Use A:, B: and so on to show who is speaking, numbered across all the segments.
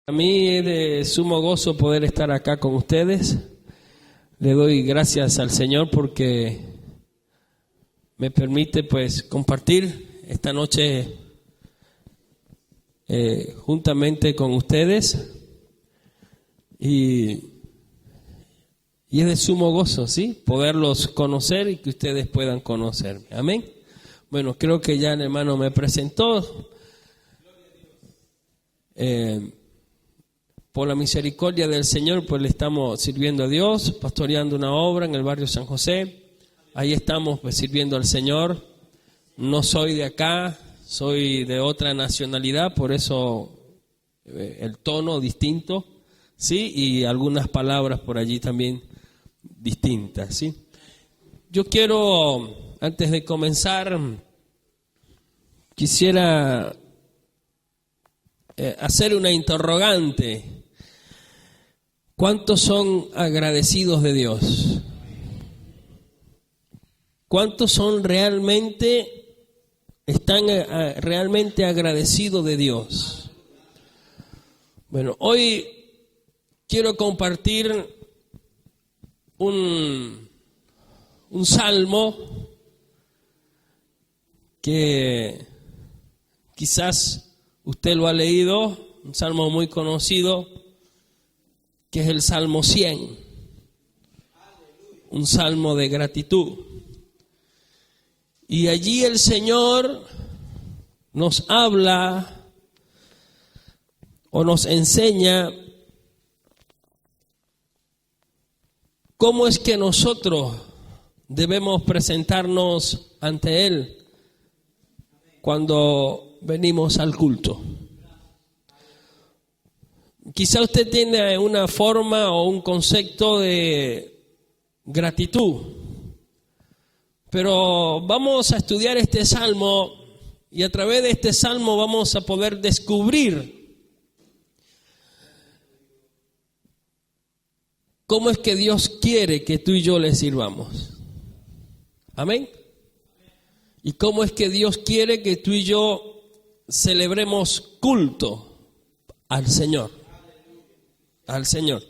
A: A mí es de sumo gozo poder estar acá con ustedes. Le doy gracias al Señor porque me permite pues compartir esta noche juntamente con ustedes y es de sumo gozo, ¿sí? Poderlos conocer y que ustedes puedan conocerme. Amén. Bueno, creo que ya el hermano me presentó. Por la misericordia del Señor, pues le estamos sirviendo a Dios, pastoreando una obra en el barrio San José. Ahí estamos pues sirviendo al Señor. No soy de acá, soy de otra nacionalidad, por eso el tono distinto, ¿sí? Y algunas palabras por allí también distintas, ¿sí? Yo quiero, antes de comenzar, quisiera hacer una interrogante. ¿Cuántos son agradecidos de Dios? ¿Cuántos son están realmente agradecidos de Dios? Bueno, hoy quiero compartir un salmo que quizás usted lo ha leído, un salmo muy conocido, que es el Salmo 100, un salmo de gratitud. Y allí el Señor nos habla o nos enseña cómo es que nosotros debemos presentarnos ante Él cuando venimos al culto. Quizá usted tiene una forma o un concepto de gratitud, pero vamos a estudiar este salmo y a través de este salmo vamos a poder descubrir cómo es que Dios quiere que tú y yo le sirvamos. Amén. Y cómo es que Dios quiere que tú y yo celebremos culto al Señor. Al Señor.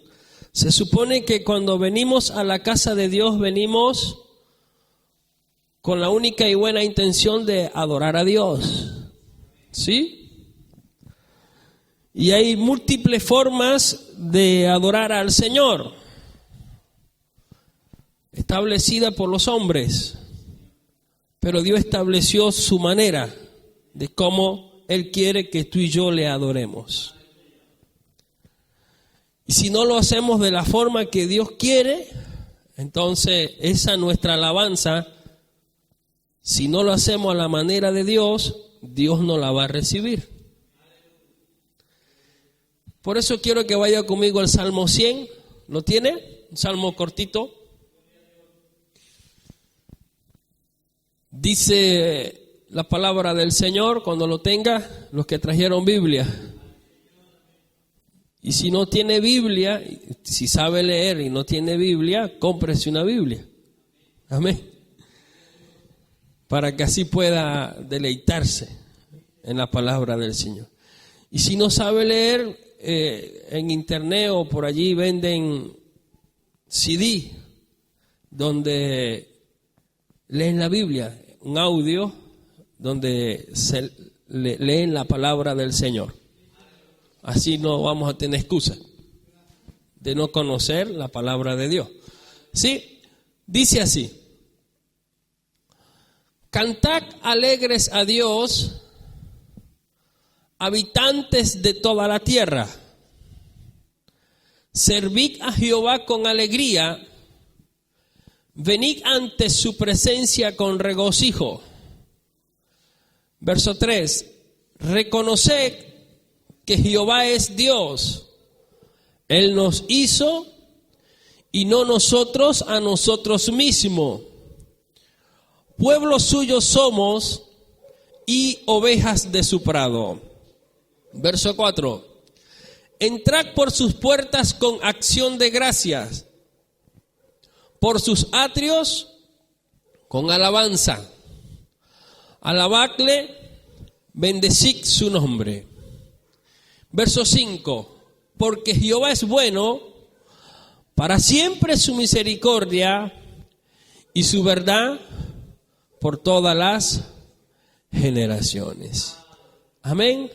A: Se supone que cuando venimos a la casa de Dios, venimos con la única y buena intención de adorar a Dios. ¿Sí? Y hay múltiples formas de adorar al Señor, establecida por los hombres, pero Dios estableció su manera de cómo Él quiere que tú y yo le adoremos. Y si no lo hacemos de la forma que Dios quiere, entonces esa nuestra alabanza, si no lo hacemos a la manera de Dios, Dios no la va a recibir. Por eso quiero que vaya conmigo al Salmo 100. ¿Lo tiene? Un salmo cortito. Dice la palabra del Señor, cuando lo tenga, los que trajeron Biblia. Y si no tiene Biblia, si sabe leer y no tiene Biblia, cómprese una Biblia. Amén. Para que así pueda deleitarse en la palabra del Señor. Y si no sabe leer, en internet o por allí venden CD donde leen la Biblia, un audio donde se leen la palabra del Señor. Así no vamos a tener excusa de no conocer la palabra de Dios. ¿Sí? Dice así: cantad alegres a Dios, habitantes de toda la tierra. Servid a Jehová con alegría, venid ante su presencia con regocijo. Verso 3: reconoced que Jehová es Dios. Él nos hizo y no nosotros a nosotros mismos. Pueblo suyo somos y ovejas de su prado. Verso 4. Entrad por sus puertas con acción de gracias, por sus atrios con alabanza. Alabadle, bendecid su nombre. Verso 5. porque Jehová es bueno, para siempre su misericordia y su verdad por todas las generaciones. Amén.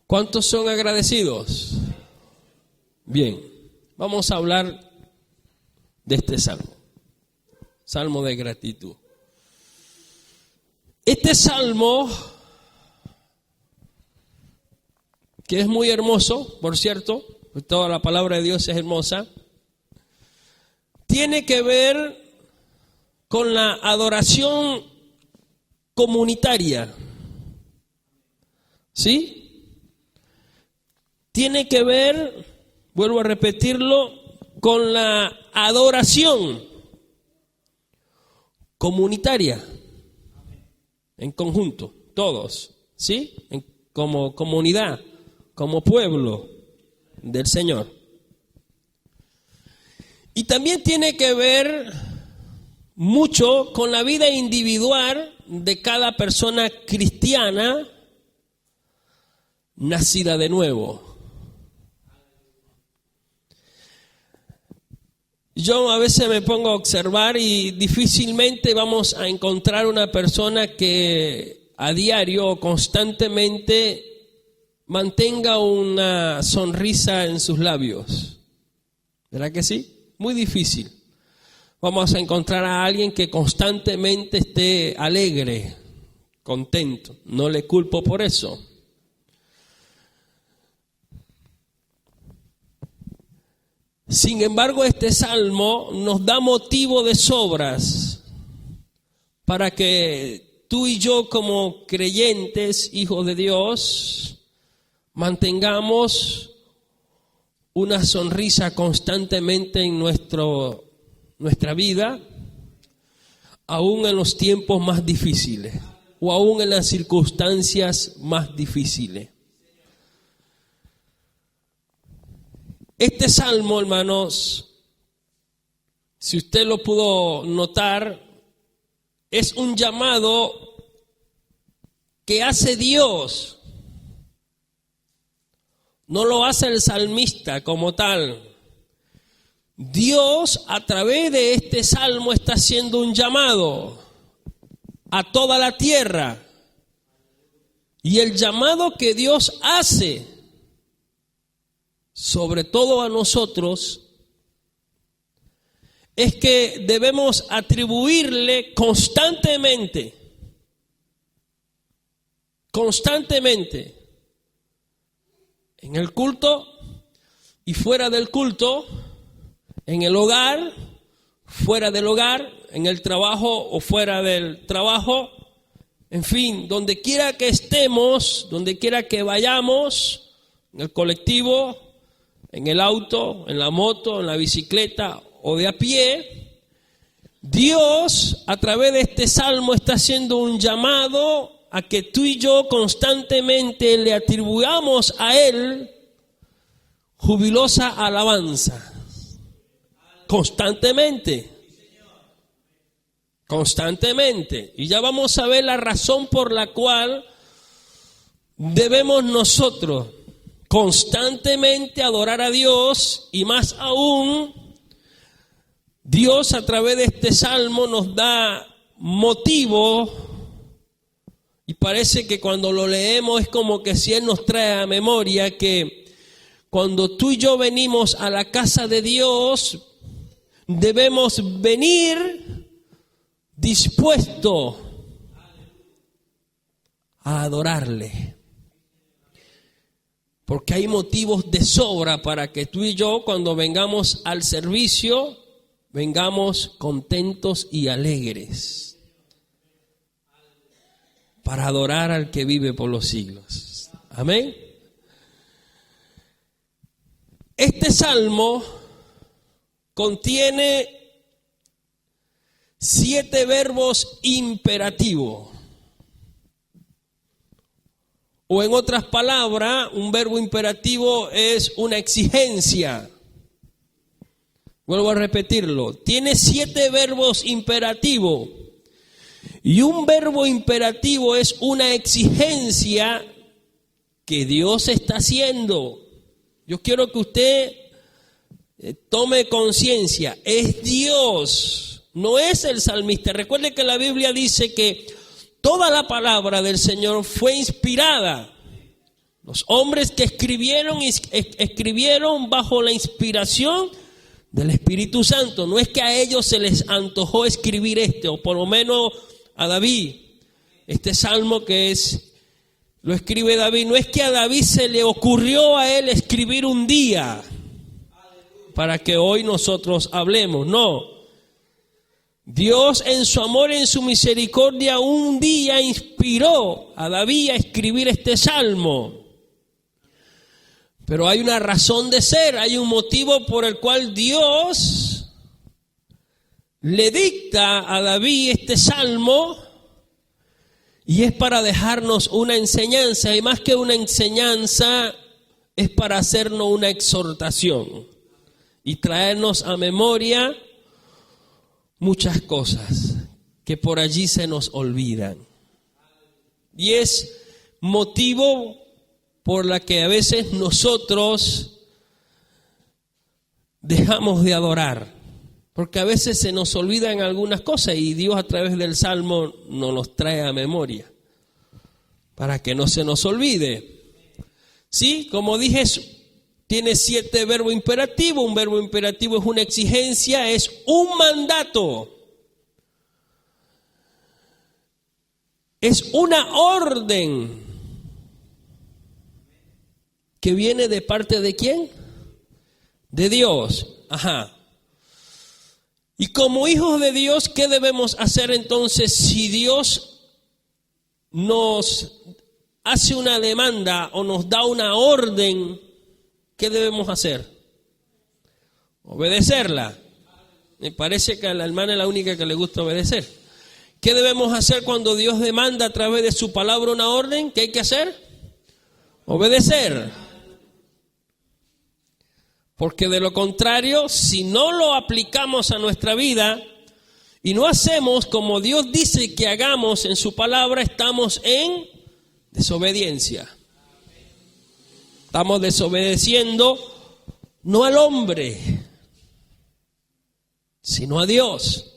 A: ¿Cuántos son agradecidos? Bien, vamos a hablar de este salmo. Salmo de gratitud. Este salmo, que es muy hermoso, por cierto, toda la palabra de Dios es hermosa, tiene que ver con la adoración comunitaria. ¿Sí? Tiene que ver, vuelvo a repetirlo, con la adoración comunitaria. En conjunto, todos, ¿sí? Como comunidad, como pueblo del Señor. Y también tiene que ver mucho con la vida individual de cada persona cristiana nacida de nuevo. Yo a veces me pongo a observar y difícilmente vamos a encontrar una persona que a diario o constantemente mantenga una sonrisa en sus labios. ¿Verdad que sí? Muy difícil. Vamos a encontrar a alguien que constantemente esté alegre, contento. No le culpo por eso. Sin embargo, este salmo nos da motivo de sobras para que tú y yo, como creyentes, hijos de Dios, mantengamos una sonrisa constantemente en nuestra vida, aún en los tiempos más difíciles o aún en las circunstancias más difíciles. Este salmo, hermanos, si usted lo pudo notar, es un llamado que hace Dios. No lo hace el salmista como tal. Dios, a través de este salmo, está haciendo un llamado a toda la tierra. Y el llamado que Dios hace, sobre todo a nosotros, es que debemos atribuirle constantemente, en el culto y fuera del culto, en el hogar, fuera del hogar, en el trabajo o fuera del trabajo, en fin, donde quiera que estemos, donde quiera que vayamos, en el colectivo, en el auto, en la moto, en la bicicleta o de a pie, Dios a través de este salmo está haciendo un llamado a que tú y yo constantemente le atribuyamos a Él jubilosa alabanza. Constantemente. Y ya vamos a ver la razón por la cual debemos nosotros constantemente adorar a Dios, y más aún, Dios a través de este salmo nos da motivo, y parece que cuando lo leemos es como que si Él nos trae a memoria que cuando tú y yo venimos a la casa de Dios, debemos venir dispuesto a adorarle. Porque hay motivos de sobra para que tú y yo, cuando vengamos al servicio, vengamos contentos y alegres para adorar al que vive por los siglos. Amén. Este salmo contiene 7 verbos imperativos. O en otras palabras, un verbo imperativo es una exigencia. Vuelvo a repetirlo. Tiene 7 verbos imperativos. Y un verbo imperativo es una exigencia que Dios está haciendo. Yo quiero que usted tome conciencia. Es Dios, no es el salmista. Recuerde que la Biblia dice que toda la palabra del Señor fue inspirada. Los hombres que escribieron bajo la inspiración del Espíritu Santo. No es que a ellos se les antojó escribir o por lo menos a David. Este salmo lo escribe David. No es que a David se le ocurrió a él escribir un día para que hoy nosotros hablemos. No. Dios en su amor, en su misericordia, un día inspiró a David a escribir este salmo. Pero hay una razón de ser, hay un motivo por el cual Dios le dicta a David este salmo, y es para dejarnos una enseñanza, y más que una enseñanza, es para hacernos una exhortación y traernos a memoria muchas cosas que por allí se nos olvidan. Y es motivo por la que a veces nosotros dejamos de adorar, porque a veces se nos olvidan algunas cosas y Dios a través del Salmo nos los trae a memoria para que no se nos olvide. Sí, como dije, tiene 7 verbos imperativos. Un verbo imperativo es una exigencia, es un mandato, es una orden que viene de parte ¿de quién? De Dios. Ajá. Y como hijos de Dios, ¿qué debemos hacer entonces si Dios nos hace una demanda o nos da una orden? ¿Qué debemos hacer? Obedecerla. Me parece que a la hermana es la única que le gusta obedecer. ¿Qué debemos hacer cuando Dios demanda a través de su palabra una orden? ¿Qué hay que hacer? Obedecer. Porque de lo contrario, si no lo aplicamos a nuestra vida y no hacemos como Dios dice que hagamos en su palabra, estamos en desobediencia. Estamos desobedeciendo no al hombre, sino a Dios.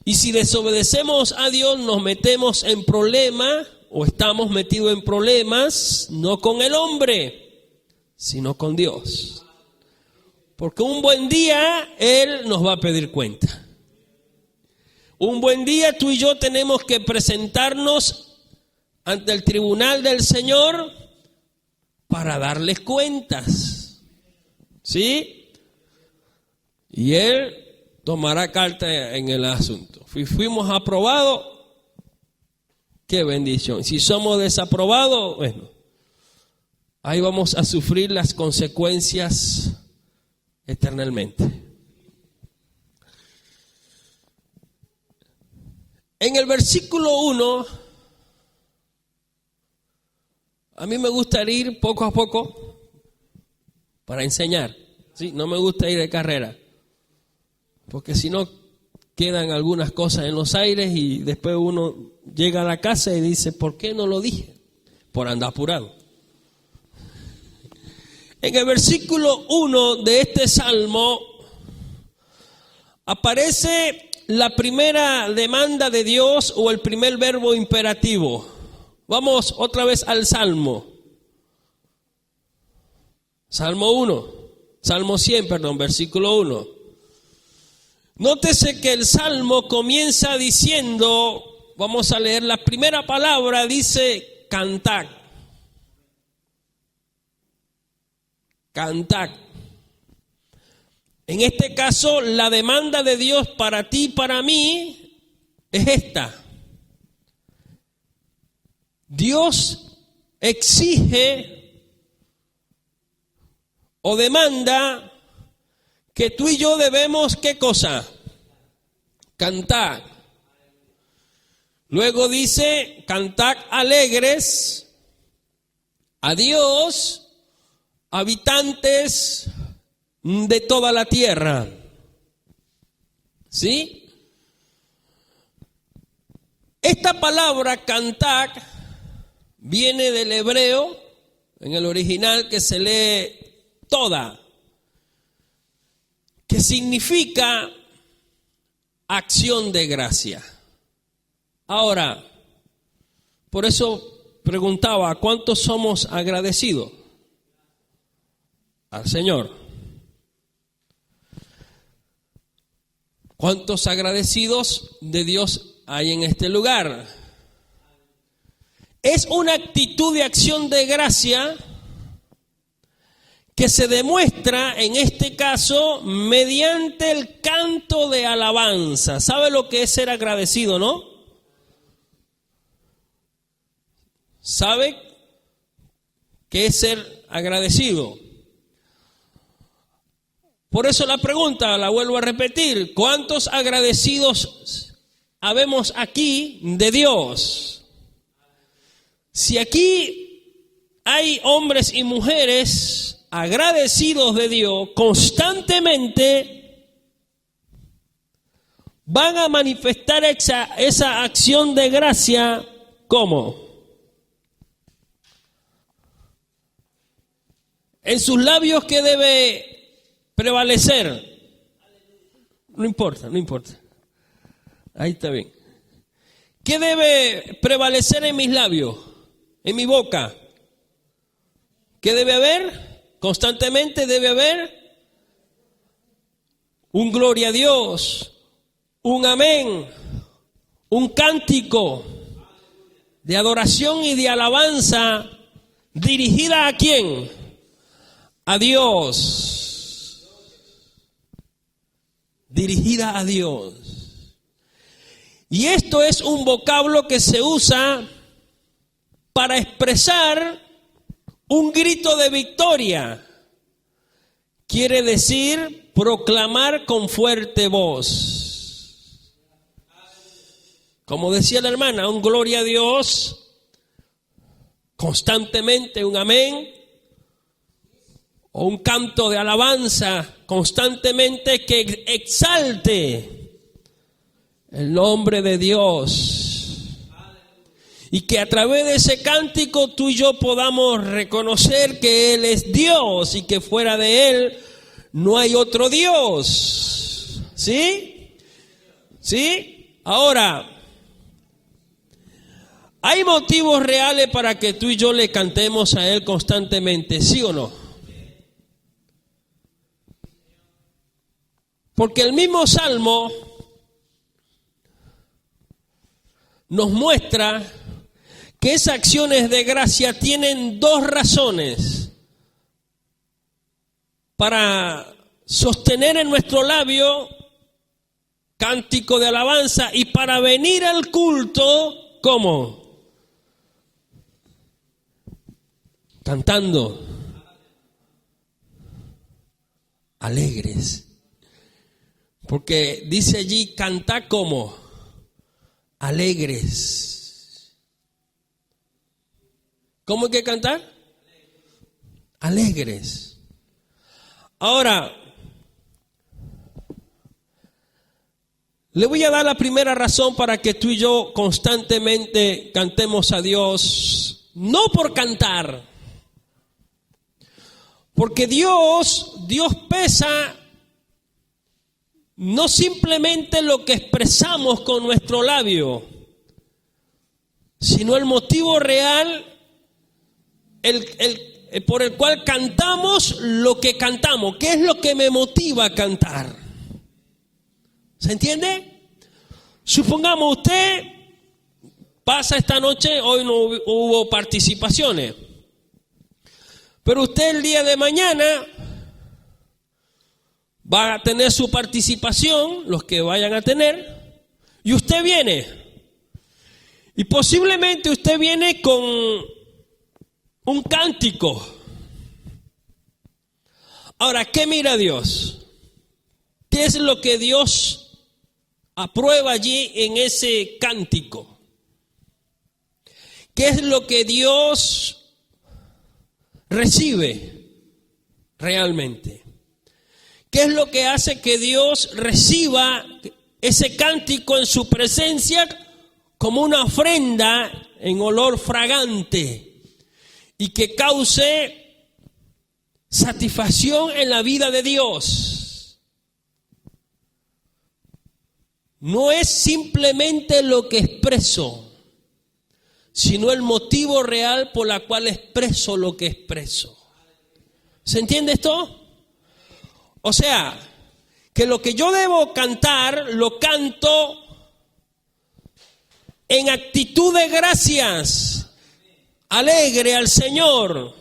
A: Y si desobedecemos a Dios, nos metemos en problemas o estamos metidos en problemas no con el hombre, sino con Dios. Porque un buen día Él nos va a pedir cuenta. Un buen día tú y yo tenemos que presentarnos ante el tribunal del Señor para darles cuentas. ¿Sí? Y Él tomará carta en el asunto. Fuimos aprobados, qué bendición. Si somos desaprobados, bueno, ahí vamos a sufrir las consecuencias eternamente. En el versículo 1, a mí me gusta ir poco a poco para enseñar. ¿Sí? No me gusta ir de carrera, porque si no quedan algunas cosas en los aires y después uno llega a la casa y dice, ¿por qué no lo dije? Por andar apurado. En el versículo 1 de este salmo aparece la primera demanda de Dios o el primer verbo imperativo. Vamos otra vez al salmo. Salmo 100, versículo 1. Nótese que el salmo comienza diciendo, vamos a leer la primera palabra, dice cantad. Cantad. En este caso, la demanda de Dios para ti y para mí es esta. Dios exige o demanda que tú y yo debemos, ¿qué cosa? Cantar. Luego dice, cantad alegres a Dios, habitantes de toda la tierra. ¿Sí? Esta palabra cantar viene del hebreo en el original que se lee toda, que significa acción de gracia. Ahora, por eso preguntaba, ¿cuántos somos agradecidos al Señor? ¿Cuántos agradecidos de Dios hay en este lugar? Es una actitud de acción de gracia que se demuestra en este caso mediante el canto de alabanza. ¿Sabe lo que es ser agradecido, no? ¿Sabe qué es ser agradecido? Por eso la pregunta la vuelvo a repetir: ¿cuántos agradecidos habemos aquí de Dios? Si aquí hay hombres y mujeres agradecidos de Dios, constantemente van a manifestar esa acción de gracia. ¿Cómo? En sus labios, ¿qué debe prevalecer? No importa. Ahí está bien. ¿Qué debe prevalecer en mis labios? En mi boca. ¿Qué debe haber? Constantemente debe haber un gloria a Dios, un amén, un cántico de adoración y de alabanza dirigida ¿a quién? A Dios. Dirigida a Dios. Y esto es un vocablo que se usa para expresar un grito de victoria. Quiere decir proclamar con fuerte voz. Como decía la hermana, un gloria a Dios, constantemente un amén, o un canto de alabanza constantemente que exalte el nombre de Dios. Y que a través de ese cántico tú y yo podamos reconocer que Él es Dios y que fuera de Él no hay otro Dios. ¿Sí? ¿Sí? Ahora, ¿hay motivos reales para que tú y yo le cantemos a Él constantemente? ¿Sí o no? Porque el mismo Salmo nos muestra que esas acciones de gracia tienen dos razones para sostener en nuestro labio cántico de alabanza y para venir al culto, ¿cómo? Cantando, alegres. Porque dice allí, cantad como alegres. ¿Cómo hay que cantar? Alegres. Ahora, le voy a dar la primera razón para que tú y yo constantemente cantemos a Dios, no por cantar, porque Dios pesa no simplemente lo que expresamos con nuestro labio, sino el motivo real por el cual cantamos lo que cantamos. ¿Qué es lo que me motiva a cantar? ¿Se entiende? Supongamos usted pasa esta noche, hoy no hubo participaciones, pero usted el día de mañana va a tener su participación, los que vayan a tener, y usted viene. Y posiblemente usted viene con un cántico. Ahora, ¿qué mira Dios? ¿Qué es lo que Dios aprueba allí en ese cántico? ¿Qué es lo que Dios recibe realmente? ¿Qué es lo que hace que Dios reciba ese cántico en su presencia como una ofrenda en olor fragante? y que cause satisfacción en la vida de Dios. No es simplemente lo que expreso, sino el motivo real por el cual expreso lo que expreso. ¿Se entiende esto? O sea, que lo que yo debo cantar, lo canto en actitud de gracias, alegre al Señor.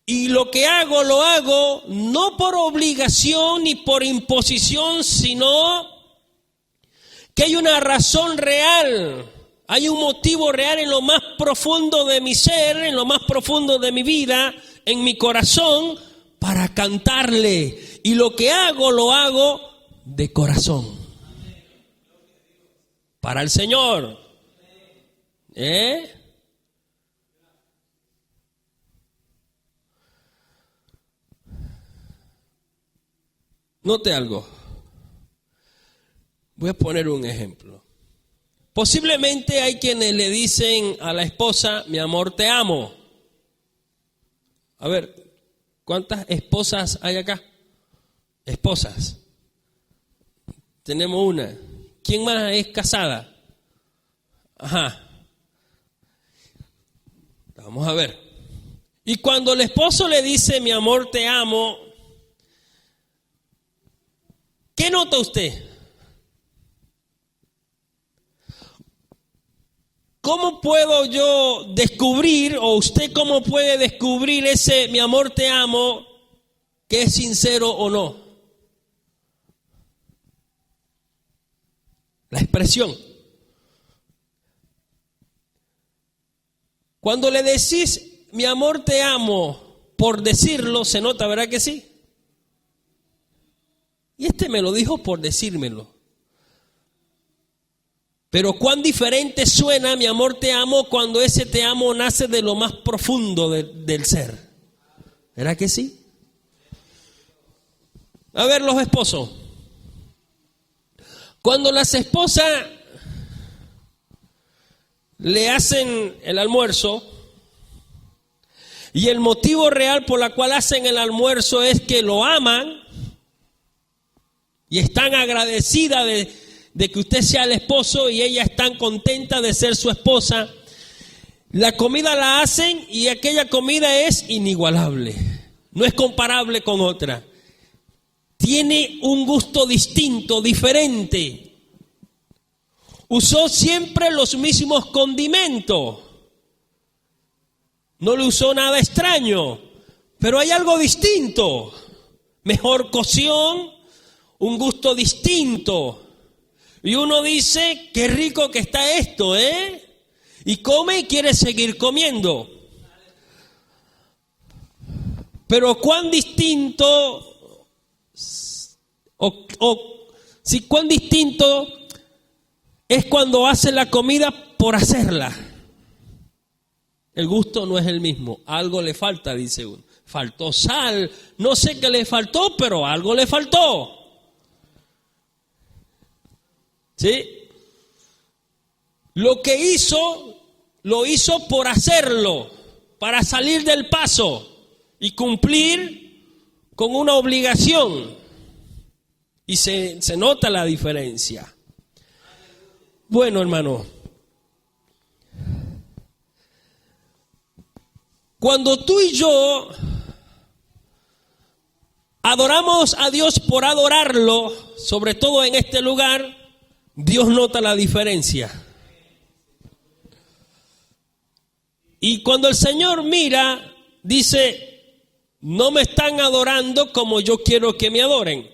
A: Y lo que hago, lo hago no por obligación ni por imposición, sino que hay una razón real, hay un motivo real en lo más profundo de mi ser, en lo más profundo de mi vida, en mi corazón, para cantarle. Y lo que hago, lo hago de corazón. Para el Señor. Note algo. Voy a poner un ejemplo. Posiblemente hay quienes le dicen a la esposa, mi amor, te amo. A ver, ¿cuántas esposas hay acá? Esposas. Tenemos una. ¿Quién más es casada? Ajá. Vamos a ver. Y cuando el esposo le dice, mi amor, te amo, ¿qué nota usted? ¿Cómo puedo yo descubrir, o usted cómo puede descubrir ese mi amor te amo, que es sincero o no? La expresión. Cuando le decís mi amor te amo por decirlo, se nota, ¿verdad que sí? Y este me lo dijo por decírmelo. Pero cuán diferente suena mi amor te amo cuando ese te amo nace de lo más profundo del ser. ¿Verdad que sí? A ver, los esposos. Cuando las esposas le hacen el almuerzo, y el motivo real por el cual hacen el almuerzo es que lo aman y están agradecidas de que usted sea el esposo y ellas están contentas de ser su esposa, la comida la hacen y aquella comida es inigualable, no es comparable con otra. Tiene un gusto distinto, diferente. Usó siempre los mismos condimentos. No le usó nada extraño, pero hay algo distinto. Mejor cocción, un gusto distinto. Y uno dice, qué rico que está esto, ¿eh? Y come y quiere seguir comiendo. Pero cuán distinto, cuán distinto es cuando hace la comida por hacerla. El gusto no es el mismo, algo le falta, dice uno. Faltó sal, no sé qué le faltó, pero algo le faltó. ¿Sí? Lo que hizo, lo hizo por hacerlo, para salir del paso y cumplir con una obligación. Y se nota la diferencia. Bueno, hermano, cuando tú y yo adoramos a Dios por adorarlo, sobre todo en este lugar, Dios nota la diferencia. Y cuando el Señor mira, dice, no me están adorando como yo quiero que me adoren.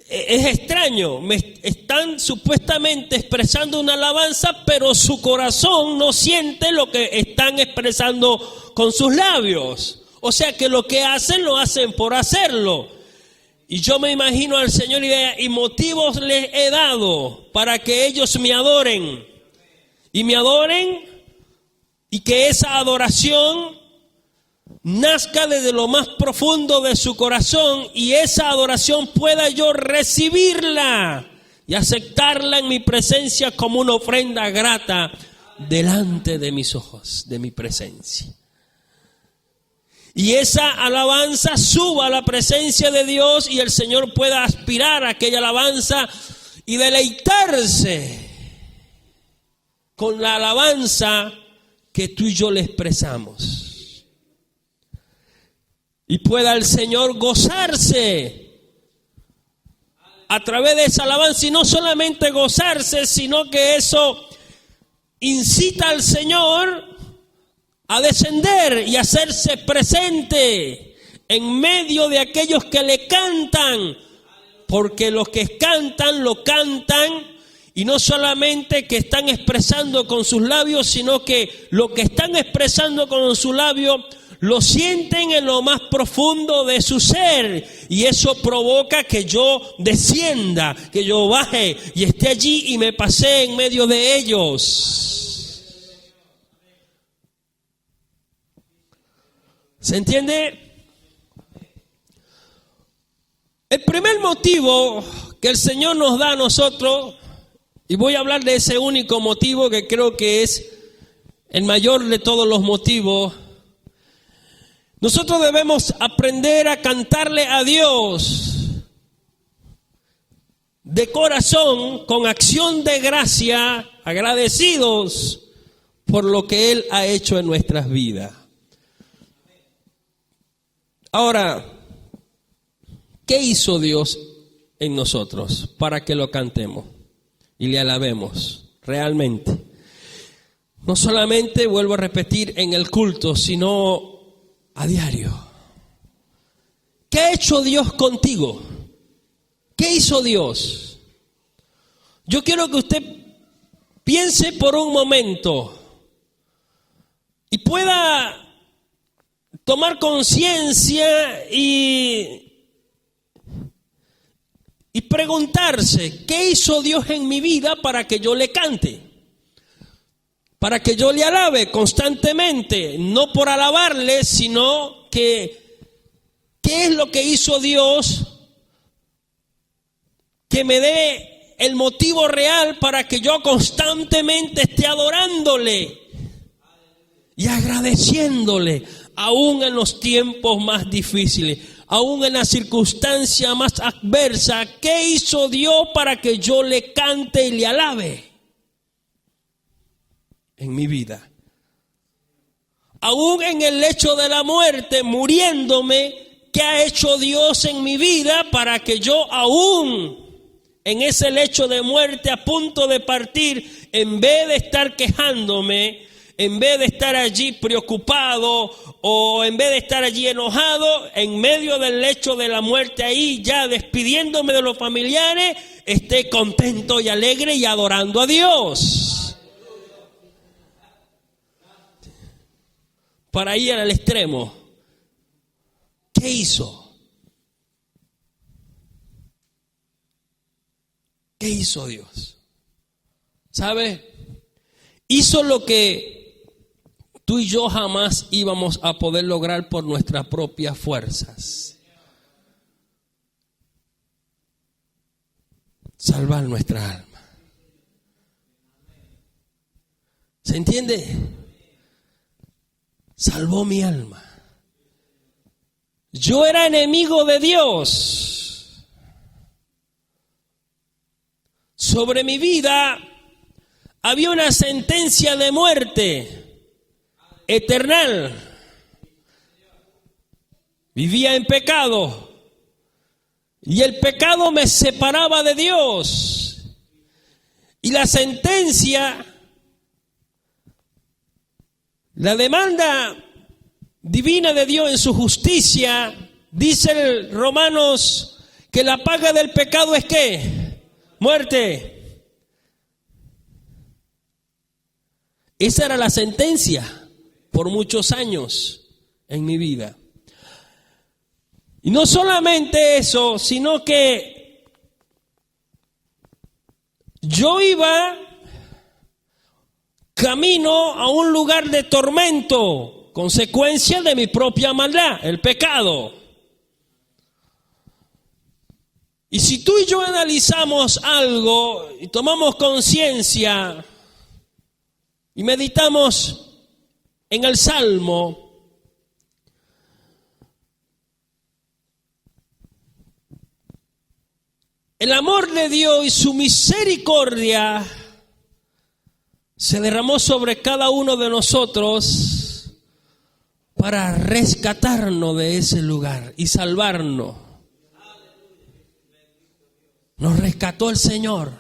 A: Es extraño, me están supuestamente expresando una alabanza, pero su corazón no siente lo que están expresando con sus labios. O sea que lo que hacen, lo hacen por hacerlo. Y yo me imagino al Señor y motivos les he dado para que ellos me adoren. Y me adoren y que esa adoración nazca desde lo más profundo de su corazón y esa adoración pueda yo recibirla y aceptarla en mi presencia como una ofrenda grata delante de mis ojos, de mi presencia. Y esa alabanza suba a la presencia de Dios y el Señor pueda aspirar a aquella alabanza y deleitarse con la alabanza que tú y yo le expresamos. Y pueda el Señor gozarse a través de esa alabanza, y no solamente gozarse, sino que eso incita al Señor a descender y hacerse presente en medio de aquellos que le cantan, porque los que cantan, lo cantan, y no solamente que están expresando con sus labios, sino que lo que están expresando con sus labios lo sienten en lo más profundo de su ser, y eso provoca que yo descienda, que yo baje y esté allí y me pasee en medio de ellos. ¿Se entiende? El primer motivo que el Señor nos da a nosotros, y voy a hablar de ese único motivo que creo que es el mayor de todos los motivos. Nosotros debemos aprender a cantarle a Dios de corazón, con acción de gracia, agradecidos por lo que Él ha hecho en nuestras vidas. Ahora, ¿qué hizo Dios en nosotros para que lo cantemos y le alabemos realmente? No solamente, vuelvo a repetir, en el culto, sino a diario. ¿Qué ha hecho Dios contigo? ¿Qué hizo Dios? Yo quiero que usted piense por un momento y pueda tomar conciencia y preguntarse, ¿qué hizo Dios en mi vida para que yo le cante? Para que yo le alabe constantemente, no por alabarle, sino que ¿qué es lo que hizo Dios que me dé el motivo real para que yo constantemente esté adorándole y agradeciéndole, aún en los tiempos más difíciles, aún en la circunstancia más adversa? ¿Qué hizo Dios para que yo le cante y le alabe en mi vida? Aún en el lecho de la muerte, muriéndome, ¿qué ha hecho Dios en mi vida para que yo aún en ese lecho de muerte, a punto de partir, en vez de estar quejándome, en vez de estar allí preocupado o en vez de estar allí enojado, en medio del lecho de la muerte, ahí ya despidiéndome de los familiares, esté contento y alegre y adorando a Dios? Para ir al extremo, ¿qué hizo? ¿Qué hizo Dios? ¿Sabe? Hizo lo que tú y yo jamás íbamos a poder lograr por nuestras propias fuerzas. Salvar nuestra alma. ¿Se entiende? Salvó mi alma. Yo era enemigo de Dios. Sobre mi vida había una sentencia de muerte eterna. Vivía en pecado y el pecado me separaba de Dios. Y la sentencia, la demanda divina de Dios en su justicia, dice el Romanos que la paga del pecado es ¿qué? Muerte. Esa era la sentencia por muchos años en mi vida. Y no solamente eso, sino que yo iba camino a un lugar de tormento, consecuencia de mi propia maldad, el pecado. Y si tú y yo analizamos algo y tomamos conciencia y meditamos en el Salmo, el amor de Dios y su misericordia se derramó sobre cada uno de nosotros para rescatarnos de ese lugar y salvarnos. Nos rescató el Señor.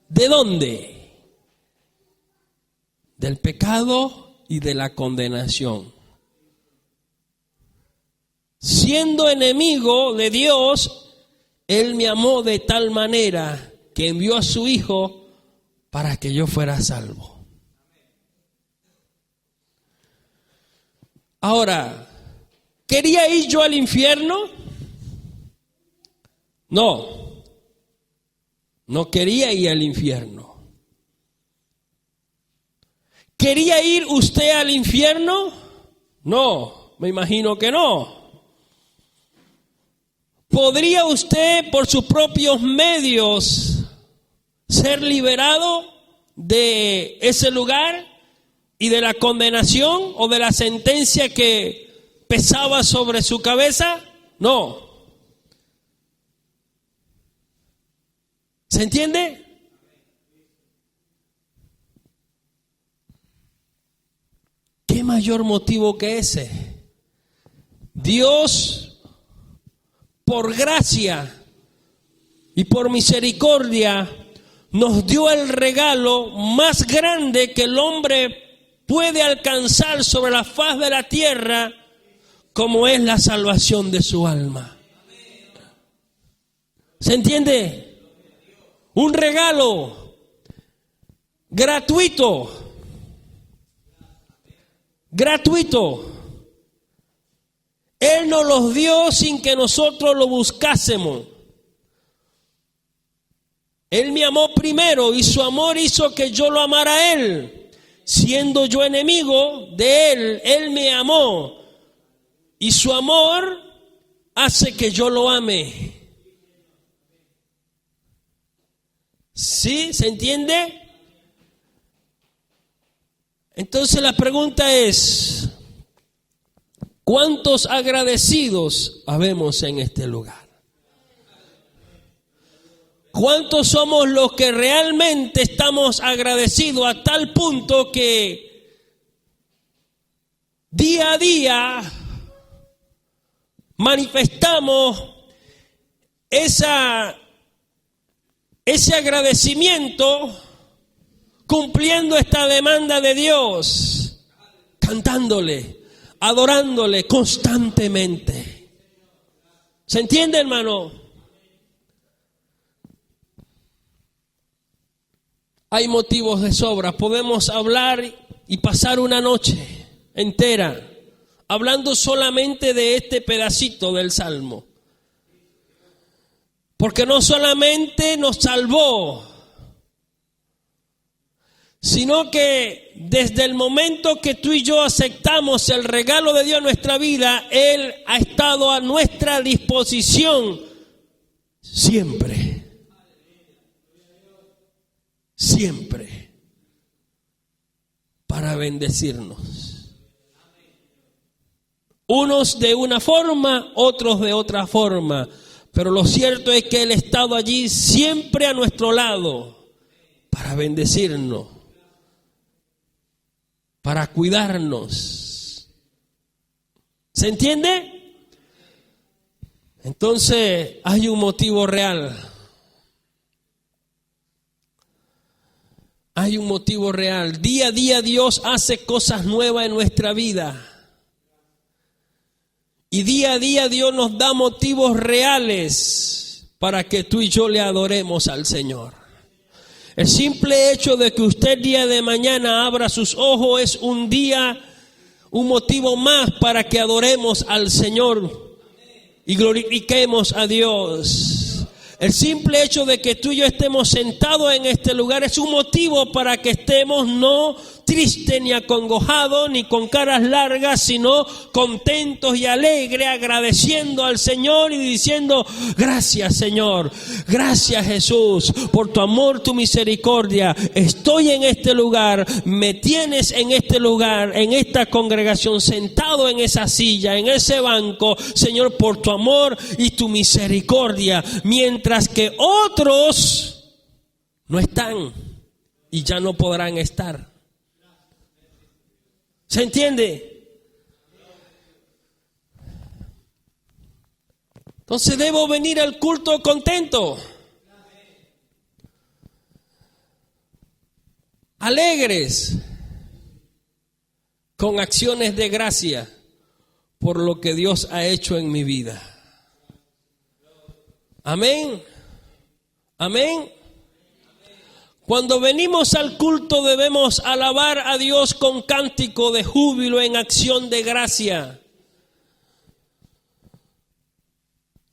A: ¿De dónde? Del pecado y de la condenación. Siendo enemigo de Dios, Él me amó de tal manera que envió a su Hijo para que yo fuera salvo. Ahora, ¿quería ir yo al infierno? No quería ir al infierno. ¿Quería ir usted al infierno? No, me imagino que no. ¿Podría usted por sus propios medios ser liberado de ese lugar y de la condenación o de la sentencia que pesaba sobre su cabeza? No. ¿Se entiende? ¿Qué mayor motivo que ese? Dios, por gracia y por misericordia, nos dio el regalo más grande que el hombre puede alcanzar sobre la faz de la tierra, como es la salvación de su alma. ¿Se entiende? Un regalo gratuito. Él nos los dio sin que nosotros lo buscásemos. Él me amó primero y su amor hizo que yo lo amara a Él. Siendo yo enemigo de Él, Él me amó. Y su amor hace que yo lo ame. ¿Sí? ¿Se entiende? Entonces la pregunta es, ¿cuántos agradecidos habemos en este lugar? ¿Cuántos somos los que realmente estamos agradecidos a tal punto que día a día manifestamos ese agradecimiento cumpliendo esta demanda de Dios, cantándole, adorándole constantemente? ¿Se entiende, hermano? Hay motivos de sobra. Podemos hablar y pasar una noche entera hablando solamente de este pedacito del Salmo. Porque no solamente nos salvó, sino que desde el momento que tú y yo aceptamos el regalo de Dios en nuestra vida, Él ha estado a nuestra disposición siempre. Siempre. Para bendecirnos. Unos de una forma, otros de otra forma. Pero lo cierto es que Él ha estado allí siempre a nuestro lado para bendecirnos, para cuidarnos. ¿Se entiende? Entonces hay un motivo real. Hay un motivo real. Día a día Dios hace cosas nuevas en nuestra vida. Y día a día Dios nos da motivos reales para que tú y yo le adoremos al Señor. El simple hecho de que usted día de mañana abra sus ojos es un motivo más para que adoremos al Señor y glorifiquemos a Dios. El simple hecho de que tú y yo estemos sentados en este lugar es un motivo para que estemos no tristes, ni acongojados, ni con caras largas, sino contentos y alegres, agradeciendo al Señor y diciendo: gracias, Señor, gracias, Jesús, por tu amor, tu misericordia. Estoy en este lugar, me tienes en este lugar, en esta congregación, sentado en esa silla, en ese banco, Señor, por tu amor y tu misericordia. Mientras que otros no están y ya no podrán estar. ¿Se entiende? Entonces debo venir al culto contento, alegres, con acciones de gracia por lo que Dios ha hecho en mi vida. Amén. Amén. Cuando venimos al culto debemos alabar a Dios con cántico de júbilo en acción de gracia.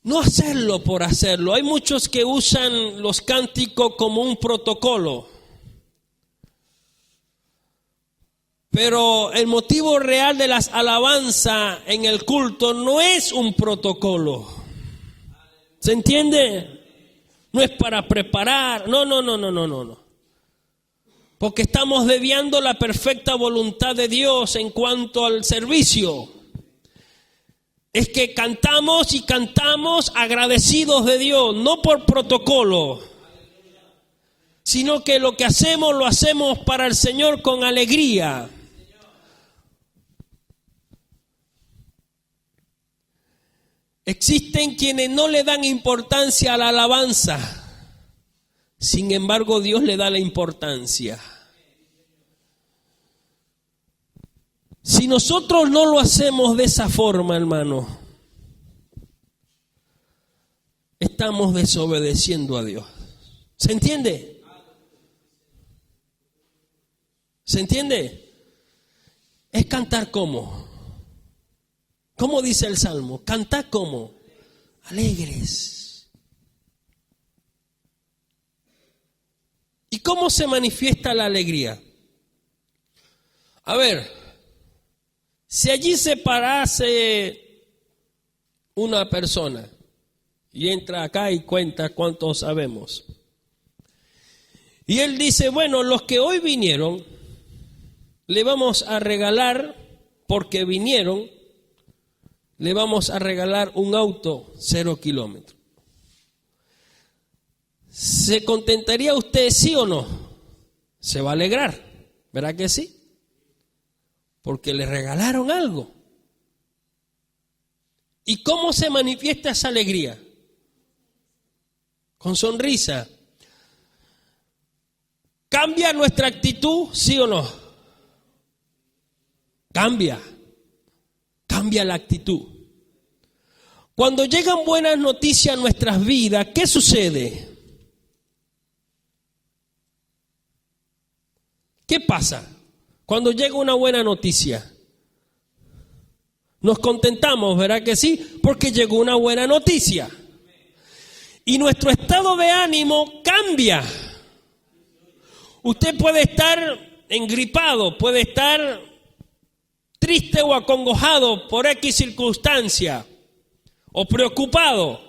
A: No hacerlo por hacerlo. Hay muchos que usan los cánticos como un protocolo. Pero el motivo real de las alabanzas en el culto no es un protocolo. ¿Se entiende? No es para preparar. No. Porque estamos desviando la perfecta voluntad de Dios en cuanto al servicio. Es que cantamos y cantamos agradecidos de Dios, no por protocolo, sino que lo que hacemos lo hacemos para el Señor con alegría. Existen quienes no le dan importancia a la alabanza. Sin embargo, Dios le da la importancia. Si nosotros no lo hacemos de esa forma, hermano, estamos desobedeciendo a Dios. ¿Se entiende? ¿Se entiende? Es cantar como. ¿Cómo dice el Salmo? Cantad como. Alegres. ¿Y cómo se manifiesta la alegría? A ver, si allí se parase una persona y entra acá y cuenta cuántos sabemos, y él dice: bueno, los que hoy vinieron, le vamos a regalar, porque vinieron, le vamos a regalar un auto 0 kilómetros. ¿Se contentaría usted, sí o no? Se va a alegrar, ¿verdad que sí? Porque le regalaron algo. ¿Y cómo se manifiesta esa alegría? Con sonrisa. ¿Cambia nuestra actitud, sí o no? Cambia la actitud. Cuando llegan buenas noticias a nuestras vidas, ¿qué sucede? ¿Qué pasa cuando llega una buena noticia? Nos contentamos, ¿verdad que sí? Porque llegó una buena noticia. Y nuestro estado de ánimo cambia. Usted puede estar engripado, puede estar triste o acongojado por X circunstancia, o preocupado.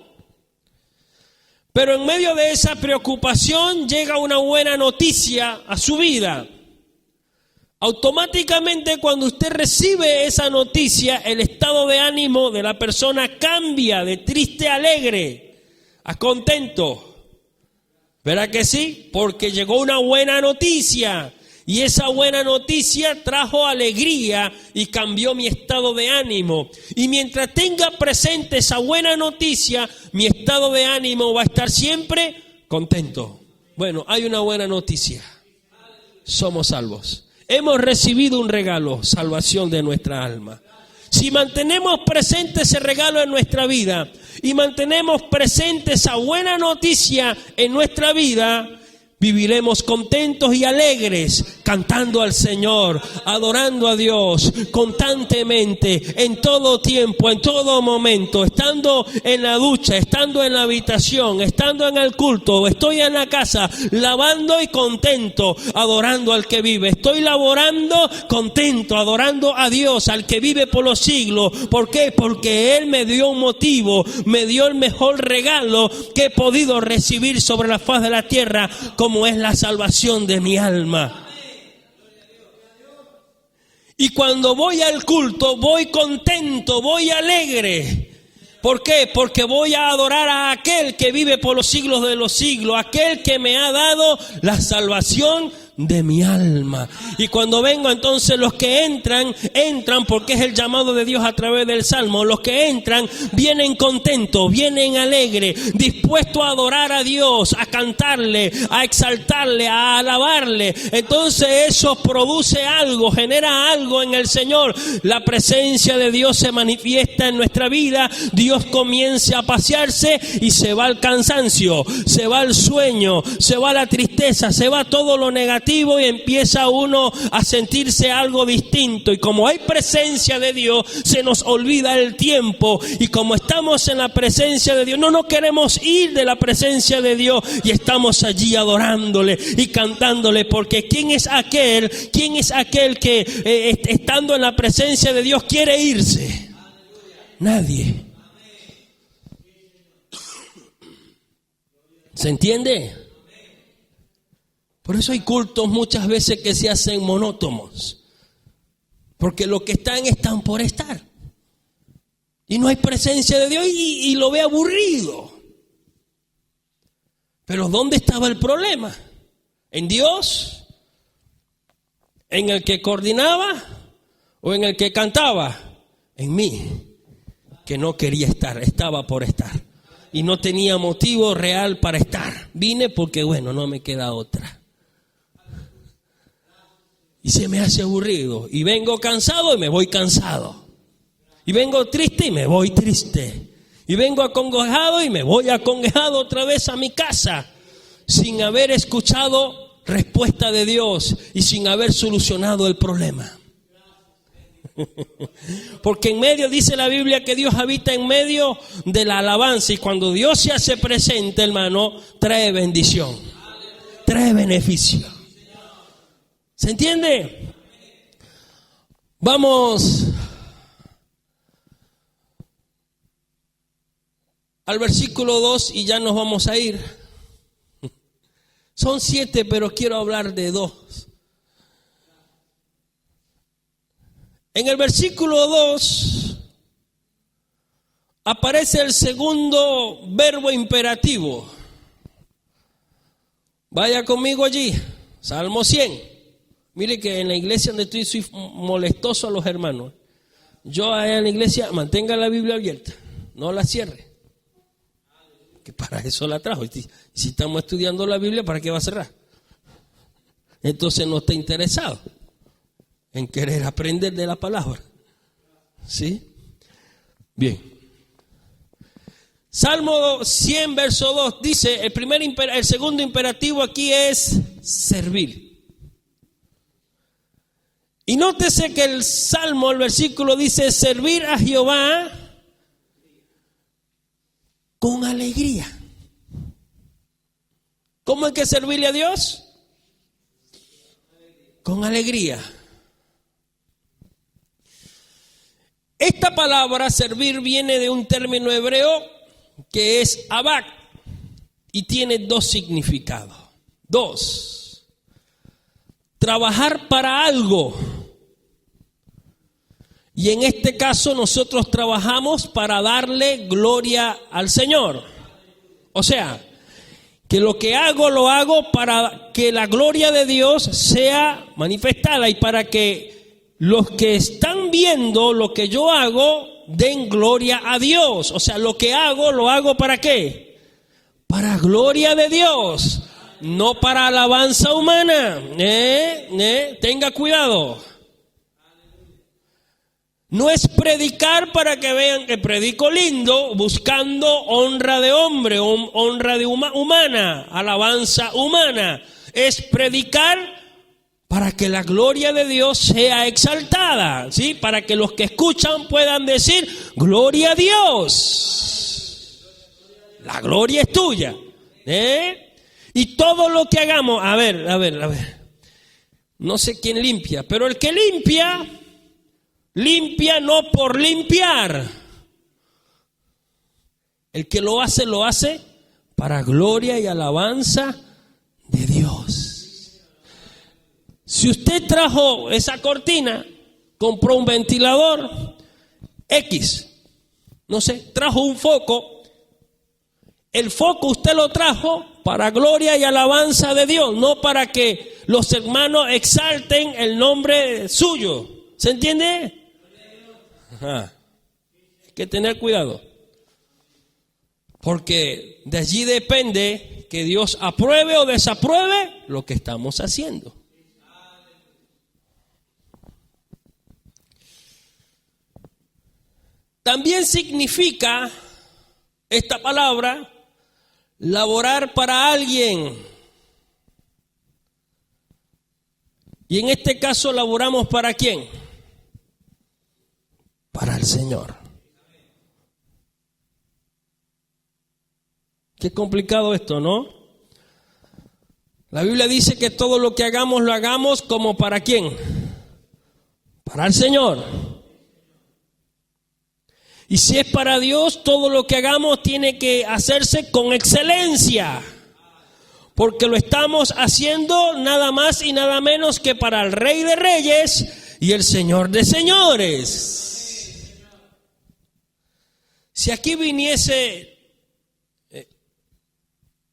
A: Pero en medio de esa preocupación llega una buena noticia a su vida. Automáticamente, cuando usted recibe esa noticia, el estado de ánimo de la persona cambia de triste a alegre, a contento. ¿Verdad que sí? Porque llegó una buena noticia y esa buena noticia trajo alegría y cambió mi estado de ánimo. Y mientras tenga presente esa buena noticia, mi estado de ánimo va a estar siempre contento. Bueno, hay una buena noticia. Somos salvos. Hemos recibido un regalo, salvación de nuestra alma. Si mantenemos presente ese regalo en nuestra vida y mantenemos presente esa buena noticia en nuestra vida, viviremos contentos y alegres, cantando al Señor, adorando a Dios constantemente, en todo tiempo, en todo momento, estando en la ducha, estando en la habitación, estando en el culto, estoy en la casa, lavando y contento, adorando al que vive. Estoy laborando contento, adorando a Dios, al que vive por los siglos. ¿Por qué? Porque Él me dio un motivo, me dio el mejor regalo que he podido recibir sobre la faz de la tierra, como es la salvación de mi alma. Y cuando voy al culto, voy contento, voy alegre. ¿Por qué? Porque voy a adorar a aquel que vive por los siglos de los siglos, aquel que me ha dado la salvación de mi alma. Y cuando vengo, entonces los que entran porque es el llamado de Dios a través del Salmo. Los que entran vienen contentos, vienen alegres, dispuestos a adorar a Dios, a cantarle, a exaltarle, a alabarle. Entonces eso produce algo, genera algo en el Señor. La presencia de Dios se manifiesta en nuestra vida. Dios comienza a pasearse y se va el cansancio, se va el sueño, se va la tristeza, se va todo lo negativo. Y empieza uno a sentirse algo distinto. Y como hay presencia de Dios, se nos olvida el tiempo. Y como estamos en la presencia de Dios, no queremos ir de la presencia de Dios. Y estamos allí adorándole y cantándole. Porque ¿quién es aquel que estando en la presencia de Dios quiere irse? Nadie. ¿Se entiende? Por eso hay cultos muchas veces que se hacen monótonos. Porque los que están por estar. Y no hay presencia de Dios y lo ve aburrido. Pero ¿dónde estaba el problema? ¿En Dios? ¿En el que coordinaba? ¿O en el que cantaba? En mí, que no quería estar, estaba por estar. Y no tenía motivo real para estar. Vine porque, no me queda otra. Y se me hace aburrido. Y vengo cansado y me voy cansado. Y vengo triste y me voy triste. Y vengo acongojado y me voy acongojado otra vez a mi casa. Sin haber escuchado respuesta de Dios y sin haber solucionado el problema. Porque en medio, dice la Biblia, que Dios habita en medio de la alabanza. Y cuando Dios se hace presente, hermano, trae bendición. Trae beneficio. ¿Se entiende? Vamos al versículo 2 y ya nos vamos a ir. Son 7, pero quiero hablar de 2. En el versículo 2 aparece el segundo verbo imperativo. Vaya conmigo allí, Salmo 100. Mire que en la iglesia donde estoy soy molestoso a los hermanos. Yo allá en la iglesia mantenga la Biblia abierta, no la cierre. Que para eso la trajo. Y si estamos estudiando la Biblia, ¿para qué va a cerrar? Entonces no está interesado en querer aprender de la palabra. ¿Sí? Bien. Salmo 100, verso 2 dice, el segundo imperativo aquí es servir. Y nótese que el Salmo, el versículo dice, servir a Jehová con alegría. ¿Cómo hay que servirle a Dios? Con alegría. Esta palabra servir viene de un término hebreo que es abak y tiene 2 significados. 2. Trabajar para algo. Y en este caso nosotros trabajamos para darle gloria al Señor. O sea, que lo que hago, lo hago para que la gloria de Dios sea manifestada y para que los que están viendo lo que yo hago den gloria a Dios. O sea, lo que hago, lo hago ¿para qué? Para gloria de Dios, no para alabanza humana. Tenga cuidado. No es predicar para que vean que predico lindo, buscando honra de hombre, honra de humana, alabanza humana. Es predicar para que la gloria de Dios sea exaltada, ¿sí? Para que los que escuchan puedan decir, gloria a Dios. La gloria es tuya. Y todo lo que hagamos, a ver. No sé quién limpia, pero el que limpia no por limpiar. El que lo hace para gloria y alabanza de Dios. Si usted trajo esa cortina, compró un ventilador X, no sé, trajo un foco, el foco usted lo trajo para gloria y alabanza de Dios, no para que los hermanos exalten el nombre suyo. ¿Se entiende? Ajá. Hay que tener cuidado, porque de allí depende que Dios apruebe o desapruebe lo que estamos haciendo. También significa esta palabra laborar para alguien. Y en este caso laboramos ¿para quién? Para el Señor. Qué complicado esto, ¿no? La Biblia dice que todo lo que hagamos lo hagamos como ¿para quién? Para el Señor. Y si es para Dios, todo lo que hagamos tiene que hacerse con excelencia. Porque lo estamos haciendo nada más y nada menos que para el Rey de Reyes y el Señor de Señores. Si aquí viniese,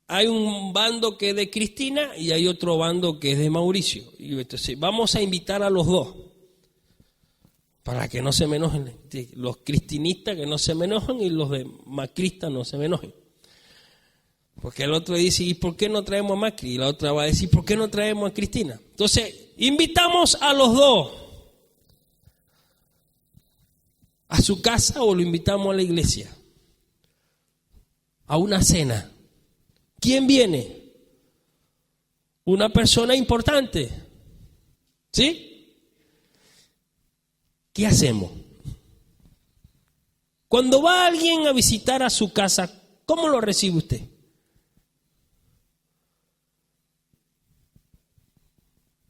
A: hay un bando que es de Cristina y hay otro bando que es de Mauricio. Y entonces vamos a invitar a los dos. Para que no se me enojen, los cristinistas que no se me enojen y los de macristas no se me enojen. Porque el otro dice, ¿y por qué no traemos a Macri? Y la otra va a decir, ¿por qué no traemos a Cristina? Entonces, invitamos a los dos a su casa o lo invitamos a la iglesia, a una cena. ¿Quién viene? Una persona importante, ¿sí? ¿Qué hacemos? Cuando va alguien a visitar a su casa, ¿cómo lo recibe usted?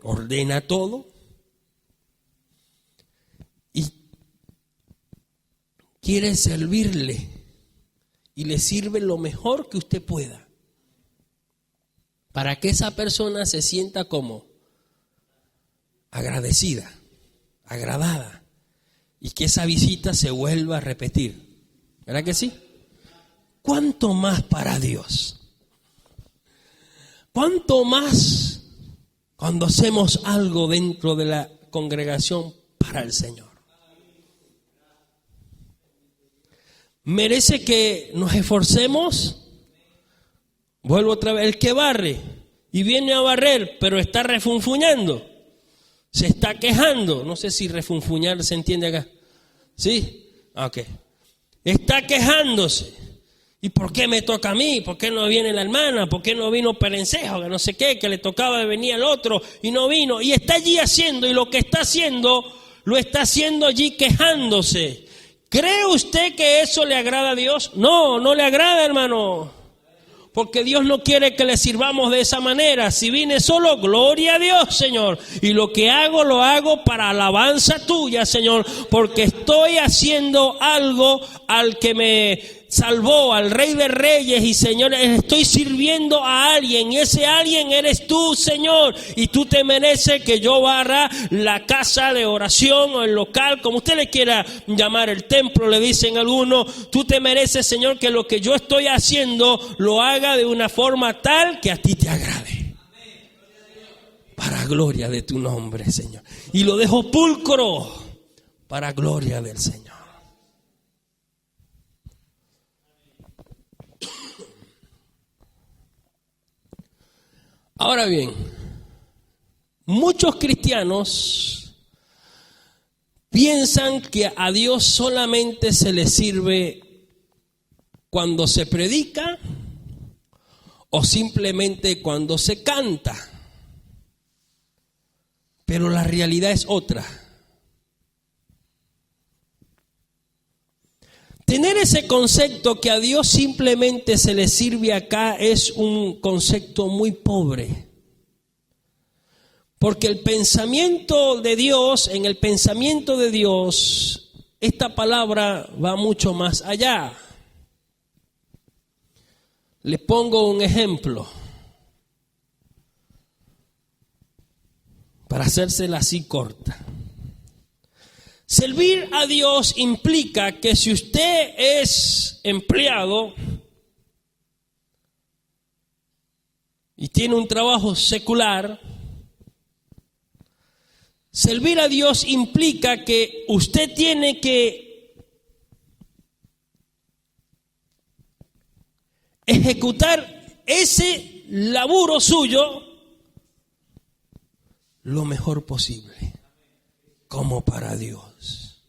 A: Ordena todo y quiere servirle y le sirve lo mejor que usted pueda para que esa persona se sienta como agradecida, agradada. Y que esa visita se vuelva a repetir. ¿Verdad que sí? ¿Cuánto más para Dios? ¿Cuánto más cuando hacemos algo dentro de la congregación para el Señor? ¿Merece que nos esforcemos? Vuelvo otra vez. El que barre y viene a barrer, pero está refunfuñando, se está quejando. No sé si refunfuñar se entiende acá. ¿Sí? Ok. Está quejándose. ¿Y por qué me toca a mí? ¿Por qué no viene la hermana? ¿Por qué no vino Perencejo? Que no sé qué, que le tocaba de venir al otro y no vino. Y está allí haciendo, y lo que está haciendo, lo está haciendo allí quejándose. ¿Cree usted que eso le agrada a Dios? No, no le agrada, hermano. Porque Dios no quiere que le sirvamos de esa manera. Si vine solo, gloria a Dios, Señor. Y lo que hago, lo hago para alabanza tuya, Señor. Porque estoy haciendo algo al que me salvó, al Rey de Reyes y Señores. Estoy sirviendo a alguien y ese alguien eres tú, Señor. Y tú te mereces que yo barra la casa de oración o el local, como usted le quiera llamar, el templo, le dicen algunos. Tú te mereces, Señor, que lo que yo estoy haciendo lo haga de una forma tal que a ti te agrade. Para gloria de tu nombre, Señor. Y lo dejo pulcro para gloria del Señor. Ahora bien, muchos cristianos piensan que a Dios solamente se le sirve cuando se predica o simplemente cuando se canta. pero la realidad es otra. Tener ese concepto que a Dios simplemente se le sirve acá es un concepto muy pobre. Porque el pensamiento de Dios, en el pensamiento de Dios, esta palabra va mucho más allá. Les pongo un ejemplo. Para hacérsela así corta. Servir a Dios implica que si usted es empleado y tiene un trabajo secular, servir a Dios implica que usted tiene que ejecutar ese laburo suyo lo mejor posible, como para Dios.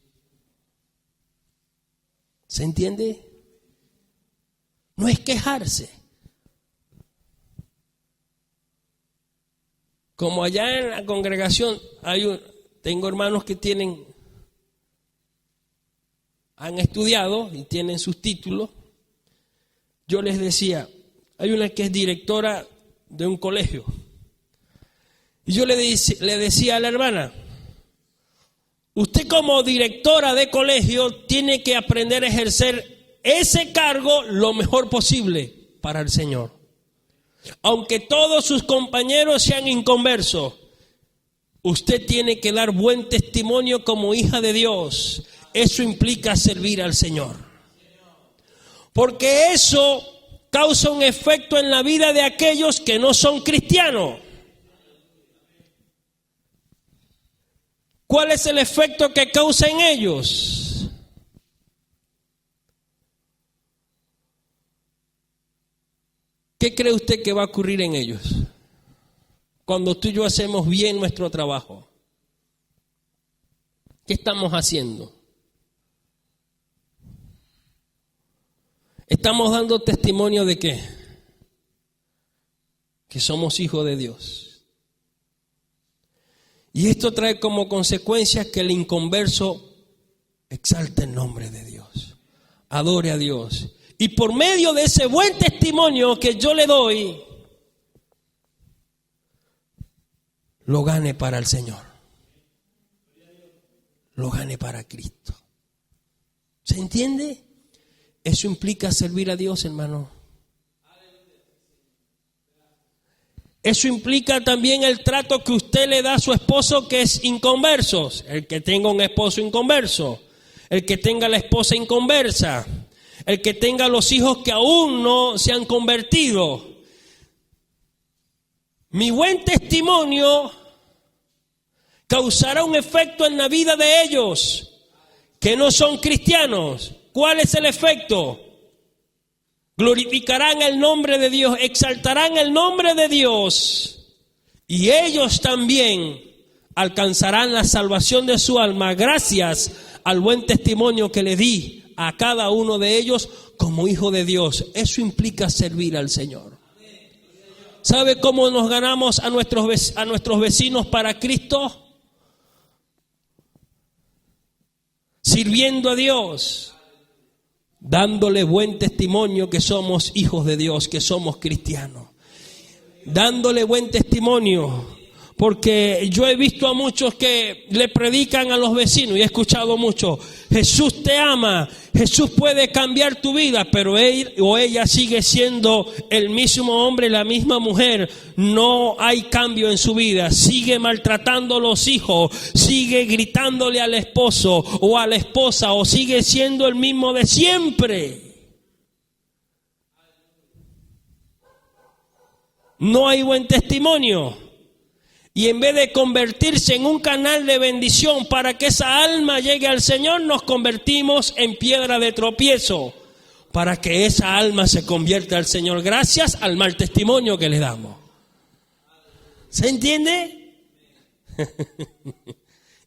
A: ¿Se entiende? No es quejarse. Como allá en la congregación tengo hermanos que han estudiado y tienen sus títulos. Yo les decía, hay una que es directora de un colegio. Y yo le decía a la hermana, usted como directora de colegio tiene que aprender a ejercer ese cargo lo mejor posible para el Señor. Aunque todos sus compañeros sean inconversos, usted tiene que dar buen testimonio como hija de Dios. Eso implica servir al Señor. Porque eso causa un efecto en la vida de aquellos que no son cristianos. ¿Cuál es el efecto que causa en ellos? ¿Qué cree usted que va a ocurrir en ellos cuando tú y yo hacemos bien nuestro trabajo? ¿Qué estamos haciendo? ¿Estamos dando testimonio de qué? Que somos hijos de Dios. Y esto trae como consecuencia que el inconverso exalte el nombre de Dios, adore a Dios. Y por medio de ese buen testimonio que yo le doy, lo gane para el Señor. Lo gane para Cristo. ¿Se entiende? Eso implica servir a Dios, hermano. Eso implica también el trato que usted le da a su esposo que es inconverso. El que tenga un esposo inconverso, el que tenga la esposa inconversa, el que tenga los hijos que aún no se han convertido. Mi buen testimonio causará un efecto en la vida de ellos que no son cristianos. ¿Cuál es el efecto? Glorificarán el nombre de Dios, exaltarán el nombre de Dios, y ellos también alcanzarán la salvación de su alma gracias al buen testimonio que le di a cada uno de ellos como hijo de Dios. Eso implica servir al Señor. ¿Sabe cómo nos ganamos a nuestros vecinos para Cristo? Sirviendo a Dios. Dándole buen testimonio que somos hijos de Dios, que somos cristianos. Dándole buen testimonio. Porque yo he visto a muchos que le predican a los vecinos y he escuchado mucho. Jesús te ama, Jesús puede cambiar tu vida, pero él o ella sigue siendo el mismo hombre, la misma mujer. No hay cambio en su vida. Sigue maltratando a los hijos, sigue gritándole al esposo o a la esposa, o sigue siendo el mismo de siempre. No hay buen testimonio. Y en vez de convertirse en un canal de bendición para que esa alma llegue al Señor, nos convertimos en piedra de tropiezo para que esa alma se convierta al Señor gracias al mal testimonio que le damos. ¿Se entiende?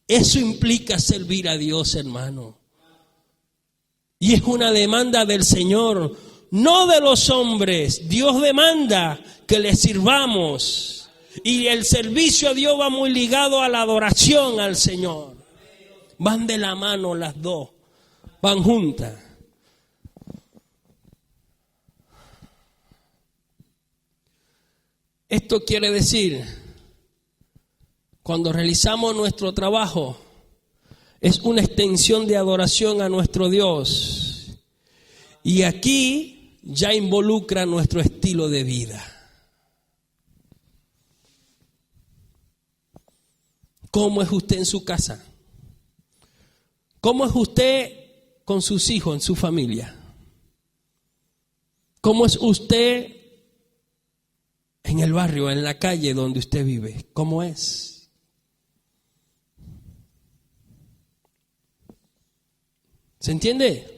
A: Eso implica servir a Dios, hermano. Y es una demanda del Señor, no de los hombres. Dios demanda que le sirvamos. Y el servicio a Dios va muy ligado a la adoración al Señor. Van de la mano las dos, van juntas. Esto quiere decir, cuando realizamos nuestro trabajo, es una extensión de adoración a nuestro Dios. Y aquí ya involucra nuestro estilo de vida. ¿Cómo es usted en su casa? ¿Cómo es usted con sus hijos, en su familia? ¿Cómo es usted en el barrio, en la calle donde usted vive? ¿Cómo es? ¿Se entiende?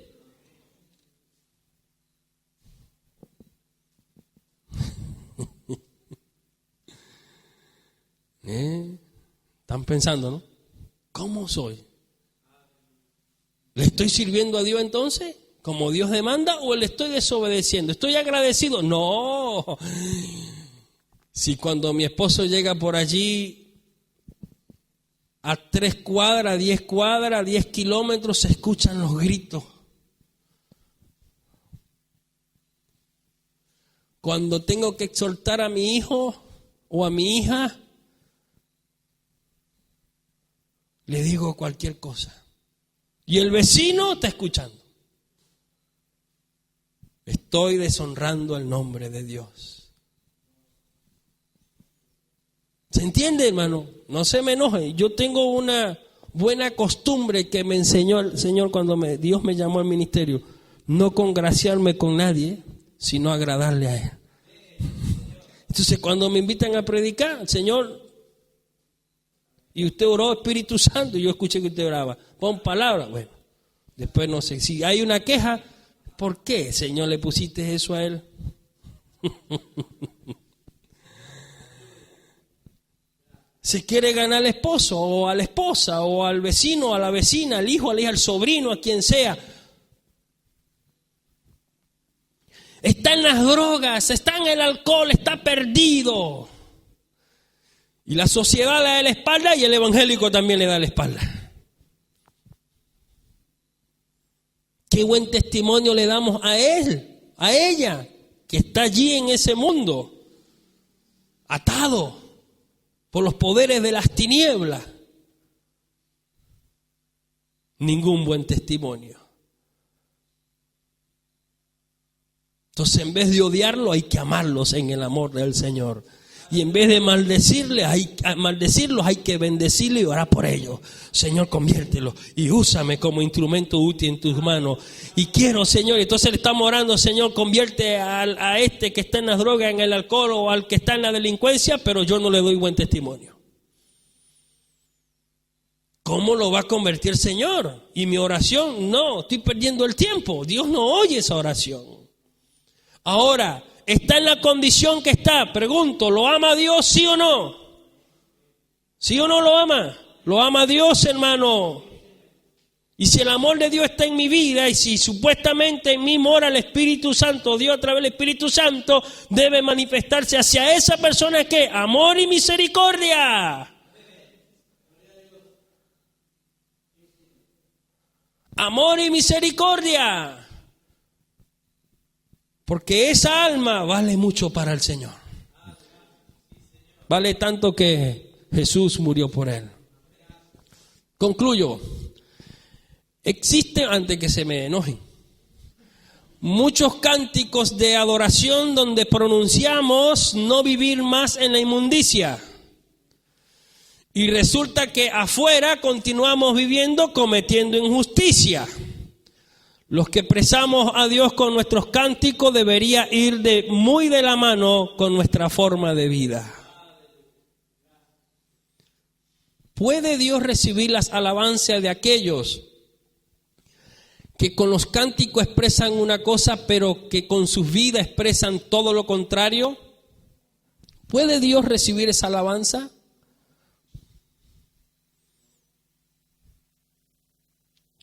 A: Están pensando, ¿no? ¿Cómo soy? ¿Le estoy sirviendo a Dios entonces, como Dios demanda, o le estoy desobedeciendo? ¿Estoy agradecido? No. Si cuando mi esposo llega por allí a 3 cuadras, 10 cuadras, 10 kilómetros, se escuchan los gritos. Cuando tengo que exhortar a mi hijo o a mi hija, le digo cualquier cosa. Y el vecino está escuchando. Estoy deshonrando el nombre de Dios. ¿Se entiende, hermano? No se me enoje. Yo tengo una buena costumbre que me enseñó el Señor cuando Dios me llamó al ministerio. No congraciarme con nadie, sino agradarle a Él. Entonces, cuando me invitan a predicar, Señor, y usted oró Espíritu Santo, y yo escuché que usted oraba, pon palabras. Bueno, después no sé, si hay una queja, ¿por qué, Señor, le pusiste eso a él? Se quiere ganar al esposo, o a la esposa, o al vecino, o a la vecina, al hijo, a la hija, al sobrino, a quien sea. Está en las drogas, está en el alcohol, está perdido. Y la sociedad le da la espalda y el evangélico también le da la espalda. Qué buen testimonio le damos a él, a ella, que está allí en ese mundo, atado por los poderes de las tinieblas. Ningún buen testimonio. Entonces, en vez de odiarlo, hay que amarlos en el amor del Señor. Y en vez de maldecirlos, hay que bendecirlos y orar por ellos. Señor, conviértelo y úsame como instrumento útil en tus manos. Y quiero, Señor, entonces le estamos orando, Señor, convierte a este que está en las drogas, en el alcohol o al que está en la delincuencia, pero yo no le doy buen testimonio. ¿Cómo lo va a convertir, Señor? Y mi oración, no, estoy perdiendo el tiempo. Dios no oye esa oración. Ahora, está en la condición que está. Pregunto, ¿lo ama Dios, sí o no? ¿Sí o no lo ama? Lo ama Dios, hermano. Y si el amor de Dios está en mi vida, y si supuestamente en mí mora el Espíritu Santo, Dios a través del Espíritu Santo debe manifestarse hacia esa persona que amor y misericordia. Amor y misericordia. Porque esa alma vale mucho para el Señor. Vale tanto que Jesús murió por él. Concluyo. Existen, antes que se me enojen, muchos cánticos de adoración donde pronunciamos no vivir más en la inmundicia. Y resulta que afuera continuamos viviendo cometiendo injusticia. Los que expresamos a Dios con nuestros cánticos debería ir muy de la mano con nuestra forma de vida. ¿Puede Dios recibir las alabanzas de aquellos que con los cánticos expresan una cosa, pero que con sus vidas expresan todo lo contrario? ¿Puede Dios recibir esa alabanza?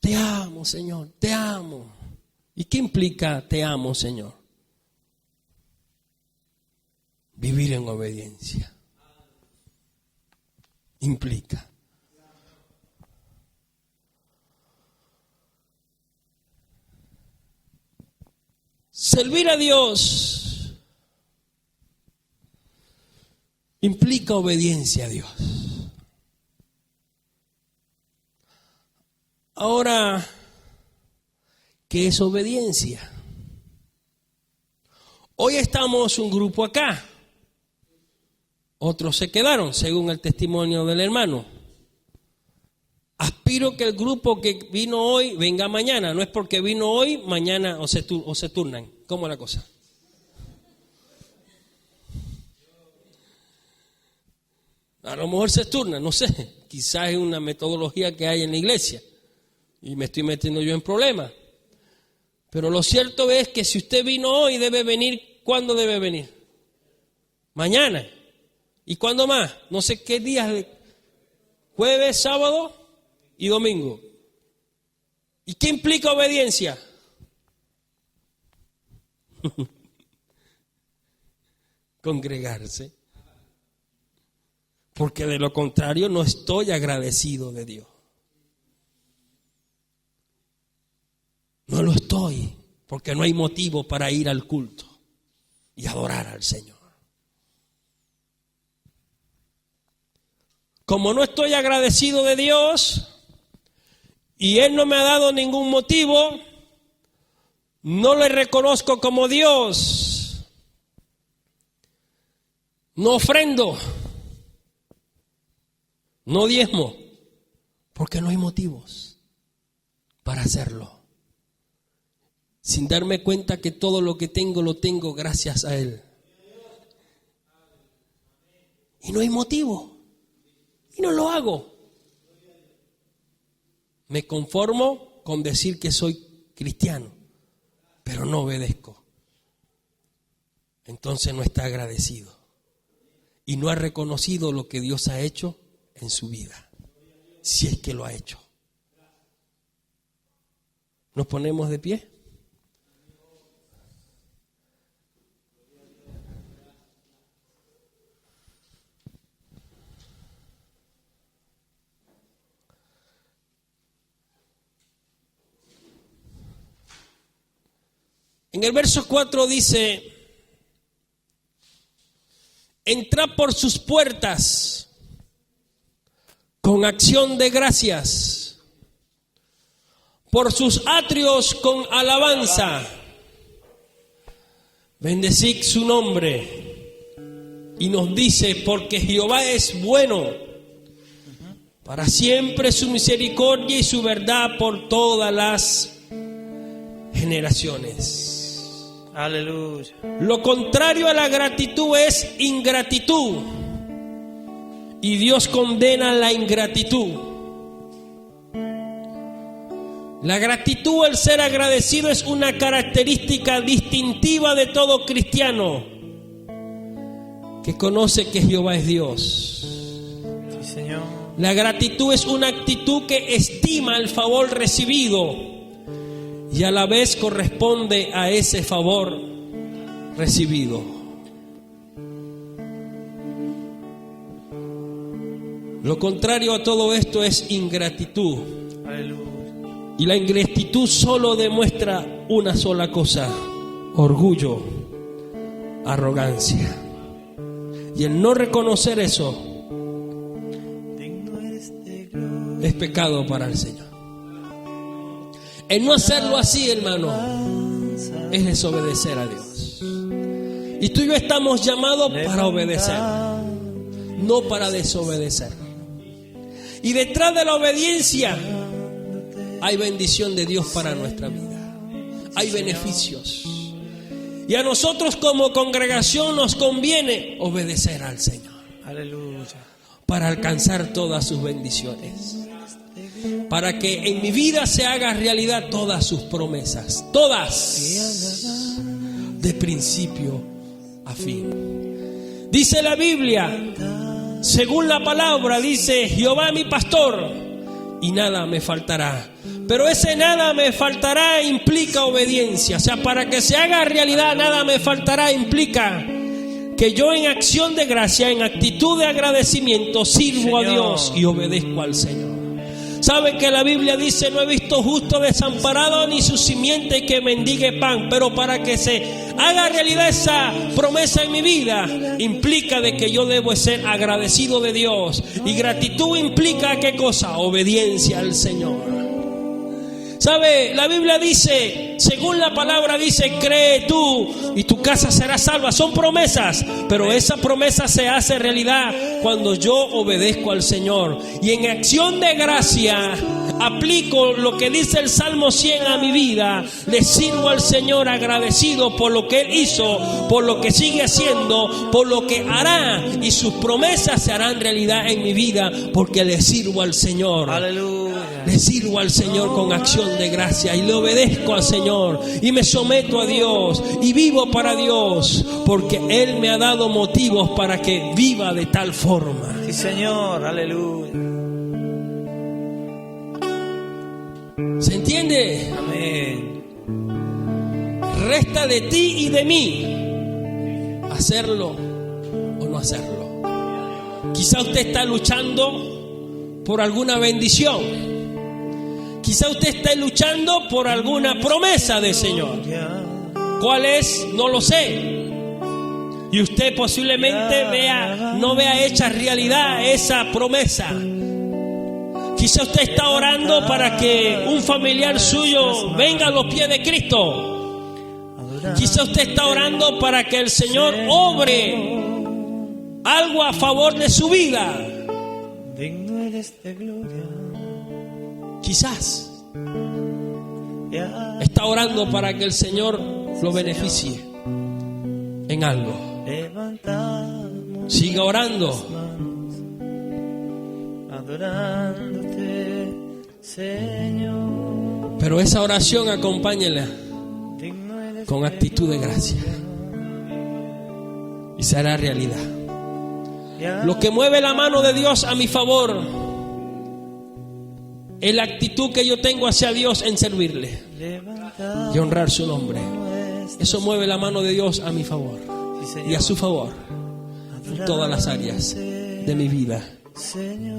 A: Te amo, Señor, te amo. ¿Y qué implica te amo, Señor? Vivir en obediencia. implica. Servir a Dios implica obediencia a Dios. Ahora, ¿qué es obediencia? Hoy estamos un grupo acá. Otros se quedaron, según el testimonio del hermano. Aspiro que el grupo que vino hoy venga mañana. No es porque vino hoy, mañana o se turnan. ¿Cómo es la cosa? A lo mejor se turnan, no sé. Quizás es una metodología que hay en la iglesia. Y me estoy metiendo yo en problemas. Pero lo cierto es que si usted vino hoy, debe venir. ¿Cuándo debe venir? Mañana. ¿Y cuándo más? No sé qué días. Jueves, sábado y domingo. ¿Y qué implica obediencia? Congregarse. Porque de lo contrario no estoy agradecido de Dios. No lo estoy, porque no hay motivo para ir al culto y adorar al Señor. Como no estoy agradecido de Dios y Él no me ha dado ningún motivo, no le reconozco como Dios, no ofrendo, no diezmo, porque no hay motivos para hacerlo. Sin darme cuenta que todo lo que tengo lo tengo gracias a Él. Y no hay motivo. Y no lo hago. Me conformo con decir que soy cristiano, pero no obedezco. Entonces no está agradecido. Y no ha reconocido lo que Dios ha hecho en su vida. Si es que lo ha hecho. ¿Nos ponemos de pie? En el verso 4 dice: entrad por sus puertas con acción de gracias, por sus atrios con alabanza, bendecid su nombre. Y nos dice: porque Jehová es bueno, para siempre su misericordia y su verdad por todas las generaciones.
B: Aleluya.
A: Lo contrario a la gratitud es ingratitud. Y Dios condena la ingratitud. La gratitud, el ser agradecido, es una característica distintiva de todo cristiano que conoce que Jehová es Dios.
B: Sí, Señor.
A: La gratitud es una actitud que estima el favor recibido y a la vez corresponde a ese favor recibido. Lo contrario a todo esto es ingratitud.
B: Aleluya.
A: Y la ingratitud solo demuestra una sola cosa: orgullo, arrogancia. Y el no reconocer eso es pecado para el Señor. El no hacerlo así, hermano, es desobedecer a Dios. Y tú y yo estamos llamados para obedecer, no para desobedecer. Y detrás de la obediencia hay bendición de Dios para nuestra vida. Hay beneficios. Y a nosotros como congregación nos conviene obedecer al Señor.
B: Aleluya.
A: Para alcanzar todas sus bendiciones. Para que en mi vida se haga realidad todas sus promesas. Todas. De principio a fin. Dice la Biblia, según la palabra, dice: Jehová mi pastor y nada me faltará. Pero ese nada me faltará implica obediencia. O sea, para que se haga realidad nada me faltará implica que yo en acción de gracia, en actitud de agradecimiento, sirvo a
B: Señor.
A: Dios y obedezco al Señor. Saben que la Biblia dice: no he visto justo desamparado ni su simiente que mendigue pan. Pero para que se haga realidad esa promesa en mi vida, implica de que yo debo ser agradecido de Dios. Y gratitud implica ¿qué cosa? Obediencia al Señor. ¿Sabe? La Biblia dice, según la palabra dice: cree tú y tu casa será salva. Son promesas, pero esa promesa se hace realidad cuando yo obedezco al Señor. Y en acción de gracia aplico lo que dice el Salmo 100 a mi vida. Le sirvo al Señor agradecido por lo que Él hizo, por lo que sigue haciendo, por lo que hará. Y sus promesas se harán realidad en mi vida porque le sirvo al Señor.
B: Aleluya.
A: Le sirvo al Señor con acción de gracia y le obedezco al Señor y me someto a Dios y vivo para Dios, porque Él me ha dado motivos para que viva de tal forma.
B: Sí, Señor. Aleluya.
A: ¿Se entiende?
B: Amén.
A: Resta de ti y de mí hacerlo o no hacerlo. Quizá usted está luchando por alguna bendición. Quizá usted esté luchando por alguna promesa del Señor. ¿Cuál es? No lo sé. Y usted posiblemente no vea hecha realidad esa promesa. Quizá usted está orando para que un familiar suyo venga a los pies de Cristo. Quizá usted está orando para que el Señor obre algo a favor de su vida.
B: Digno eres de gloria.
A: Quizás está orando para que el Señor lo beneficie en algo.
B: Levantamos
A: Siga orando.
B: adorándote, Señor.
A: Pero esa oración acompáñela
B: Digno eres
A: con actitud de gracia y será realidad. Lo que mueve la mano de Dios a mi favor es la actitud que yo tengo hacia Dios en servirle y honrar su nombre. Eso mueve la mano de Dios a mi favor y a su favor en todas las áreas de mi vida,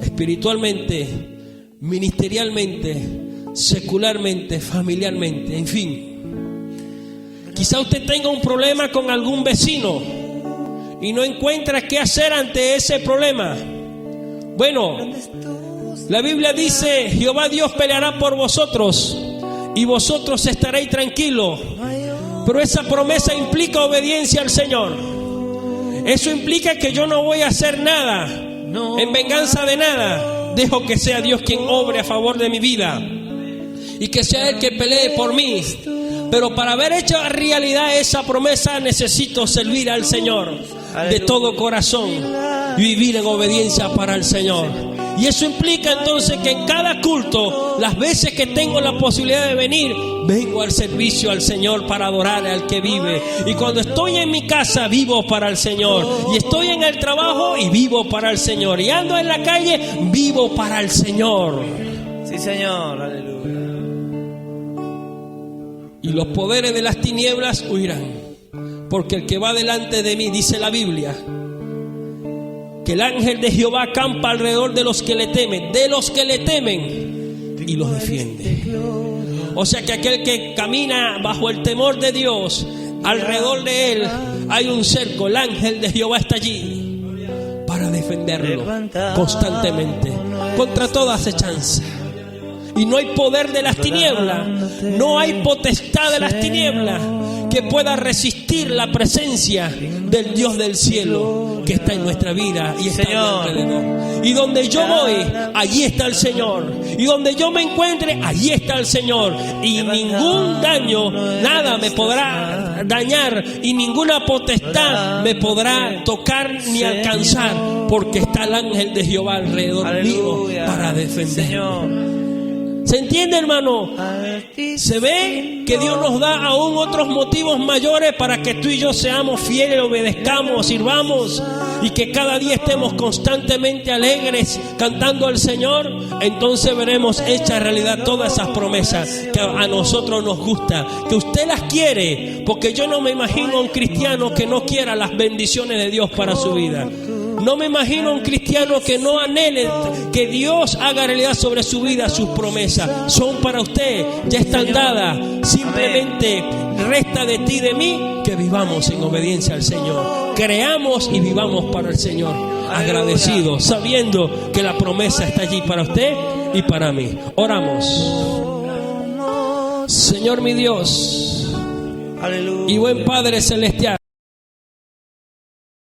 A: espiritualmente, ministerialmente, secularmente, familiarmente, en fin. Quizá usted tenga un problema con algún vecino y no encuentra qué hacer ante ese problema. Bueno, la Biblia dice: Jehová Dios peleará por vosotros y vosotros estaréis tranquilos. Pero esa promesa implica obediencia al Señor. Eso implica que yo no voy a hacer nada en venganza de nada. Dejo que sea Dios quien obre a favor de mi vida y que sea Él que pelee por mí. Pero para haber hecho realidad esa promesa necesito servir al Señor de todo corazón y vivir en obediencia para el Señor. Y eso implica entonces que en cada culto, las veces que tengo la posibilidad de venir, vengo al servicio al Señor para adorar al que vive. Y cuando estoy en mi casa, vivo para el Señor. Y estoy en el trabajo y vivo para el Señor. Y ando en la calle, vivo para el Señor.
B: Sí, Señor. Aleluya.
A: Y los poderes de las tinieblas huirán, porque el que va delante de mí, dice la Biblia, que el ángel de Jehová acampa alrededor de los que le temen, y los defiende. O sea que aquel que camina bajo el temor de Dios, alrededor de él hay un cerco. El ángel de Jehová está allí para defenderlo constantemente contra toda acechanza. Y no hay poder de las tinieblas, no hay potestad de las tinieblas que pueda resistir la presencia del Dios del cielo que está en nuestra vida y está a mi alrededor. Y donde yo voy, allí está el Señor. Y donde yo me encuentre, allí está el Señor. Y ningún daño, nada me podrá dañar, y ninguna potestad me podrá tocar ni alcanzar, porque está el ángel de Jehová alrededor mío para defenderme. ¿Se entiende, hermano? Se ve que Dios nos da aún otros motivos mayores para que tú y yo seamos fieles, obedezcamos, sirvamos y que cada día estemos constantemente alegres cantando al Señor, entonces veremos hecha realidad todas esas promesas que a nosotros nos gusta, que usted las quiere, porque yo no me imagino a un cristiano que no quiera las bendiciones de Dios para su vida. No me imagino a un cristiano que no anhele que Dios haga realidad sobre su vida. Sus promesas son para usted, ya están dadas. Simplemente resta de ti y de mí que vivamos en obediencia al Señor. Creamos y vivamos para el Señor, agradecidos, sabiendo que la promesa está allí para usted y para mí. Oramos. Señor mi Dios
B: Aleluya.
A: y buen Padre celestial,